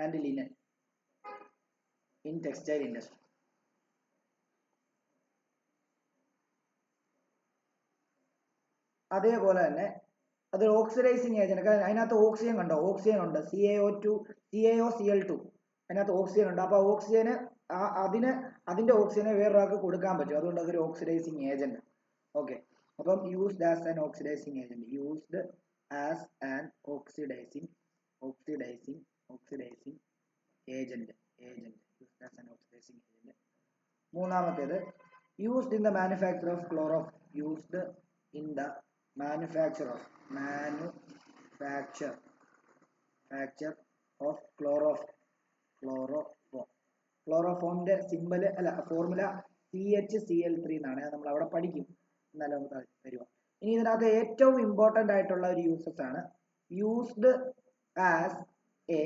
[SPEAKER 1] and linen in textile industry. അതേപോലെ തന്നെ അത് ഓക്സിഡൈസിങ് ഏജന്റ്. അതിനകത്ത് ഓക്സിജൻ കണ്ടോ? ഓക്സിജൻ ഉണ്ട്, CaOCl2. അതിനകത്ത് ഓക്സിജൻ ഉണ്ട്. അപ്പോൾ ഓക്സിജന് അതിന്റെ ഓക്സിജനെ വേറൊരാൾക്ക് കൊടുക്കാൻ പറ്റും. അതുകൊണ്ട് അതൊരു ഓക്സിഡൈസിങ് ഏജന്റ്. ഓക്കെ, അപ്പം used as an oxidising agent. മൂന്നാമത്തേത് used in the manufacture of ക്ലോറോഫോമിന്റെ സിമ്പൽ അല്ല ഫോർമുല CHCl3 എന്നാണ്. നമ്മൾ അവിടെ പഠിക്കും, എന്നാലും തരുക. ഇനി ഇതിനകത്ത് ഏറ്റവും ഇമ്പോർട്ടന്റ് ആയിട്ടുള്ള ഒരു യൂസസ് ആണ് യൂസ്ഡ് ആസ് എ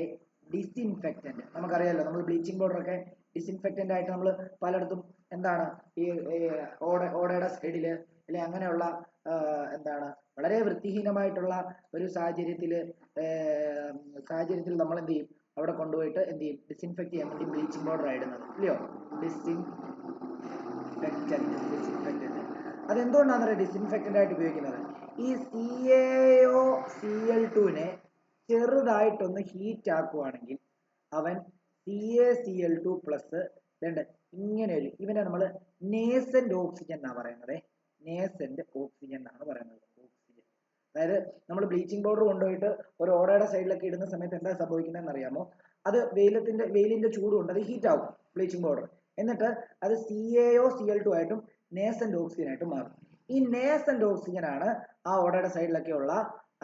[SPEAKER 1] ഡിസിൻഫെക്റ്റന്റ്. നമുക്കറിയാലോ, നമ്മൾ ബ്ലീച്ചിങ് പൗഡർ ഒക്കെ ഡിസിൻഫെക്റ്റന്റ് ആയിട്ട് നമ്മൾ പലയിടത്തും എന്താണ് ഈ ഓടയുടെ സൈഡില് അല്ലെ അങ്ങനെയുള്ള വളരെ വൃത്തിഹീനമായിട്ടുള്ള ഒരു സാഹചര്യത്തിൽ നമ്മൾ എന്ത് ചെയ്യും? അവിടെ കൊണ്ടുപോയിട്ട് എന്ത് ചെയ്യും? ഡിസിൻഫെക്ട് ചെയ്യാൻ വേണ്ടി ബ്ലീച്ചിങ് പൗഡർ ഇടുന്നത്, ഇല്ലയോ? ഡിസിൻഫെക്റ്റന്റ്. അതെന്തുകൊണ്ടാണ് ഡിസിൻഫെക്റ്റന്റ് ആയിട്ട് ഉപയോഗിക്കുന്നത്? ഈ CaOCl2നെ ചെറുതായിട്ടൊന്ന് ഹീറ്റ് ആക്കുവാണെങ്കിൽ അവൻ CaCl2 പ്ലസ് ഇങ്ങനെ ഒരു ഇവനെ നമ്മൾ നേസന്റ് ഓക്സിജൻ എന്നാണ് പറയുന്നത്. ഓക്സിജൻ. അതായത് നമ്മൾ ബ്ലീച്ചിങ് പൗഡർ കൊണ്ടുപോയിട്ട് ഒരു ഓടയുടെ സൈഡിലൊക്കെ ഇടുന്ന സമയത്ത് എന്താ സംഭവിക്കുന്നതെന്ന് അറിയാമോ? അത് വെയിലിന്റെ ചൂട് കൊണ്ട് അത് ഹീറ്റ് ആവും ബ്ലീച്ചിങ് പൗഡർ. എന്നിട്ട് അത് CaOCl2 ആയിട്ടും നേസന്റ് ഓക്സിജൻ ആയിട്ടും മാറും. ഈ നേസന്റ് ഓക്സിജൻ ആണ് ആ ഓടയുടെ സൈഡിലൊക്കെ ഉള്ള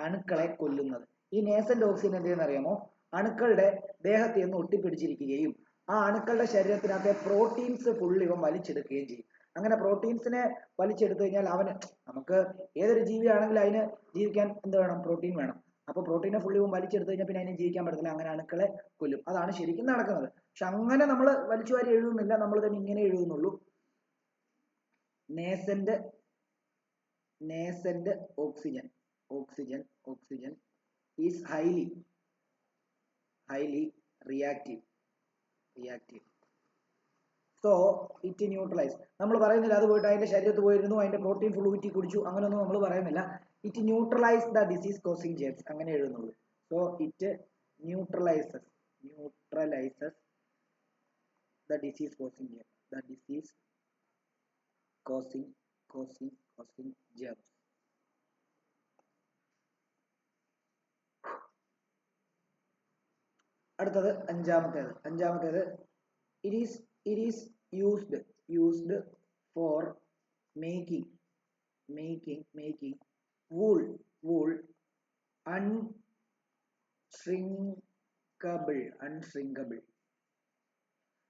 [SPEAKER 1] അണുക്കളെ കൊല്ലുന്നത്. ഈ നേസന്റ് ഓക്സിജൻ എന്ത് ചെയ്യുന്ന അറിയാമോ? അണുക്കളുടെ ദേഹത്തിൽ നിന്ന് ഒട്ടിപ്പിടിച്ചിരിക്കുകയും ആ അണുക്കളുടെ ശരീരത്തിനകത്തെ പ്രോട്ടീൻസ് ഫുൾ ഇവൻ വലിച്ചെടുക്കുകയും ചെയ്യും. അങ്ങനെ പ്രോട്ടീൻസിനെ വലിച്ചെടുത്തു കഴിഞ്ഞാൽ നമുക്ക് ഏതൊരു ജീവിയാണെങ്കിലും അതിന് ജീവിക്കാൻ എന്ത് വേണം? പ്രോട്ടീൻ വേണം. അപ്പോൾ പ്രോട്ടീനെ ഫുൾ ഇവൻ വലിച്ചെടുത്തു കഴിഞ്ഞാൽ പിന്നെ അതിന് ജീവിക്കാൻ പറ്റത്തില്ല. അങ്ങനെ അണുക്കളെ കൊല്ലും. അതാണ് ശരിക്കും നടക്കുന്നത്. പക്ഷെ അങ്ങനെ നമ്മൾ വലിച്ചു വാരി എഴുതുന്നില്ല, നമ്മൾ തന്നെ ഇങ്ങനെ എഴുതുന്നുള്ളൂ. Nascent oxygen is highly reactive. So it neutralize. നമ്മൾ പറയുന്നില്ല അത് പോയിട്ട് അതിന്റെ ശരീരത്തിൽ പോയിരുന്നു അതിന്റെ പ്രോട്ടീൻ ഫുൾ ഊറ്റി കുടിച്ചു, അങ്ങനെയൊന്നും നമ്മൾ പറയുന്നില്ല. It neutralise the disease causing germs, അങ്ങനെ എഴുതുന്നുള്ളൂ. So it neutralises the disease causing germs. അടുത്തത് അഞ്ചാമത്തേത് it is used for making wool unshrinkable.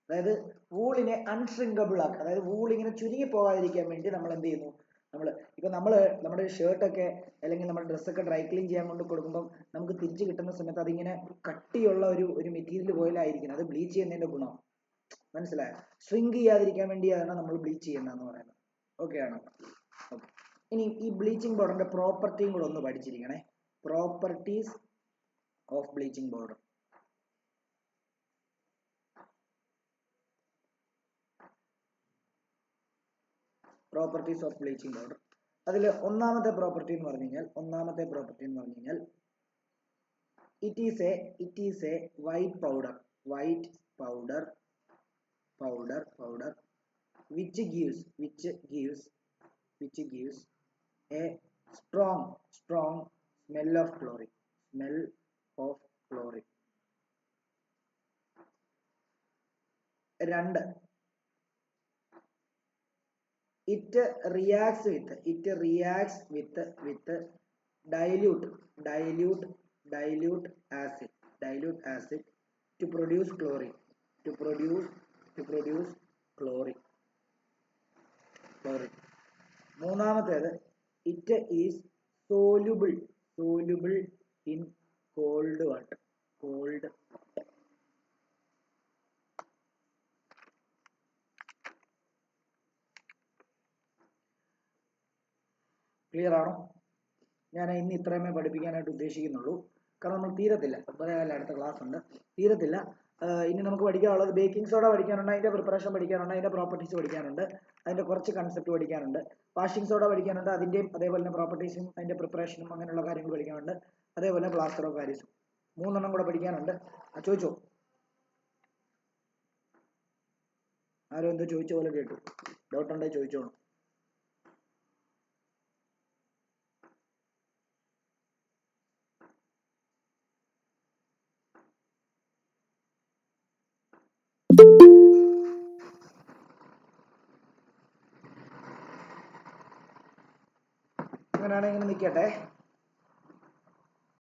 [SPEAKER 1] അതായത് വൂളിനെ അൺഷ്രിങ്കബിൾ ആക്കുക. അതായത് വൂൾ ഇങ്ങനെ ചുരുങ്ങി പോകാതിരിക്കാൻ വേണ്ടി നമ്മൾ എന്ത് ചെയ്യുന്നു, നമ്മള് നമ്മുടെ ഷർട്ടൊക്കെ അല്ലെങ്കിൽ നമ്മുടെ ഡ്രസ്സൊക്കെ ഡ്രൈ ക്ലീൻ ചെയ്യാൻ കൊണ്ട് കൊടുക്കുമ്പോൾ നമുക്ക് തിരിച്ചു കിട്ടുന്ന സമയത്ത് അതിങ്ങനെ കട്ടിയുള്ള ഒരു മെറ്റീരിയൽ പോലെയായിരിക്കും. അത് ബ്ലീച്ച് ചെയ്യുന്നതിന്റെ ഗുണം മനസ്സിലായോ? ഷ്രിങ്ക് ചെയ്യാതിരിക്കാൻ വേണ്ടിയാണ് നമ്മൾ ബ്ലീച്ച് ചെയ്യുന്നതെന്ന് പറയുന്നത്. ഓക്കെ ആണോ? ഓക്കെ. ഇനി ഈ ബ്ലീച്ചിങ് പൗഡറിന്റെ പ്രോപ്പർട്ടിയും കൂടെ ഒന്ന് പഠിച്ചിരിക്കണേ. Properties of bleaching powder. Properties of bleaching powder. അതിൽ ഒന്നാമത്തെ പ്രോപ്പർട്ടി എന്ന് പറഞ്ഞു കഴിഞ്ഞാൽ it is a white powder which gives a strong smell of chlorine. രണ്ട്, it reacts with dilute acid to produce chlorine. മൂന്നാമത്തേത് it is soluble in cold water. Clear ആണോ? ഞാൻ ഇന്ന് ഇത്രയുമേ പഠിപ്പിക്കാനായിട്ട് ഉദ്ദേശിക്കുന്നുള്ളൂ. കാരണം നമ്മൾ തീരത്തില്ല, അടുത്ത ക്ലാസ് ഉണ്ട്, തീരത്തില്ല. ഇനി നമുക്ക് പഠിക്കാനുള്ളത് ബേക്കിംഗ് സോഡ പഠിക്കാനുണ്ട്, അതിന്റെ പ്രിപ്പറേഷൻ പഠിക്കാനുണ്ട്, അതിന്റെ പ്രോപ്പർട്ടീസ് പഠിക്കാനുണ്ട്, അതിന്റെ കുറച്ച് കൺസെപ്റ്റ് പഠിക്കാനുണ്ട്. വാഷിംഗ് സോഡ പഠിക്കാനുണ്ട്, അതിന്റെയും അതേപോലെ തന്നെ പ്രോപ്പർട്ടീസും അതിന്റെ പ്രിപ്പറേഷനും അങ്ങനെയുള്ള കാര്യങ്ങൾ പഠിക്കാനുണ്ട്. അതേപോലെ പ്ലാസ്റ്റർ ഓഫ് പാരീസും 3 എണ്ണം കൂടെ പഠിക്കാനുണ്ട്. ചോദിച്ചോ? ആരോ എന്തോ ചോദിച്ച പോലെ കേട്ടു. ഡൗട്ട് ഉണ്ടെങ്കിൽ ചോദിച്ചോളൂ. അങ്ങനെയാണെങ്കിൽ നിൽക്കട്ടെ.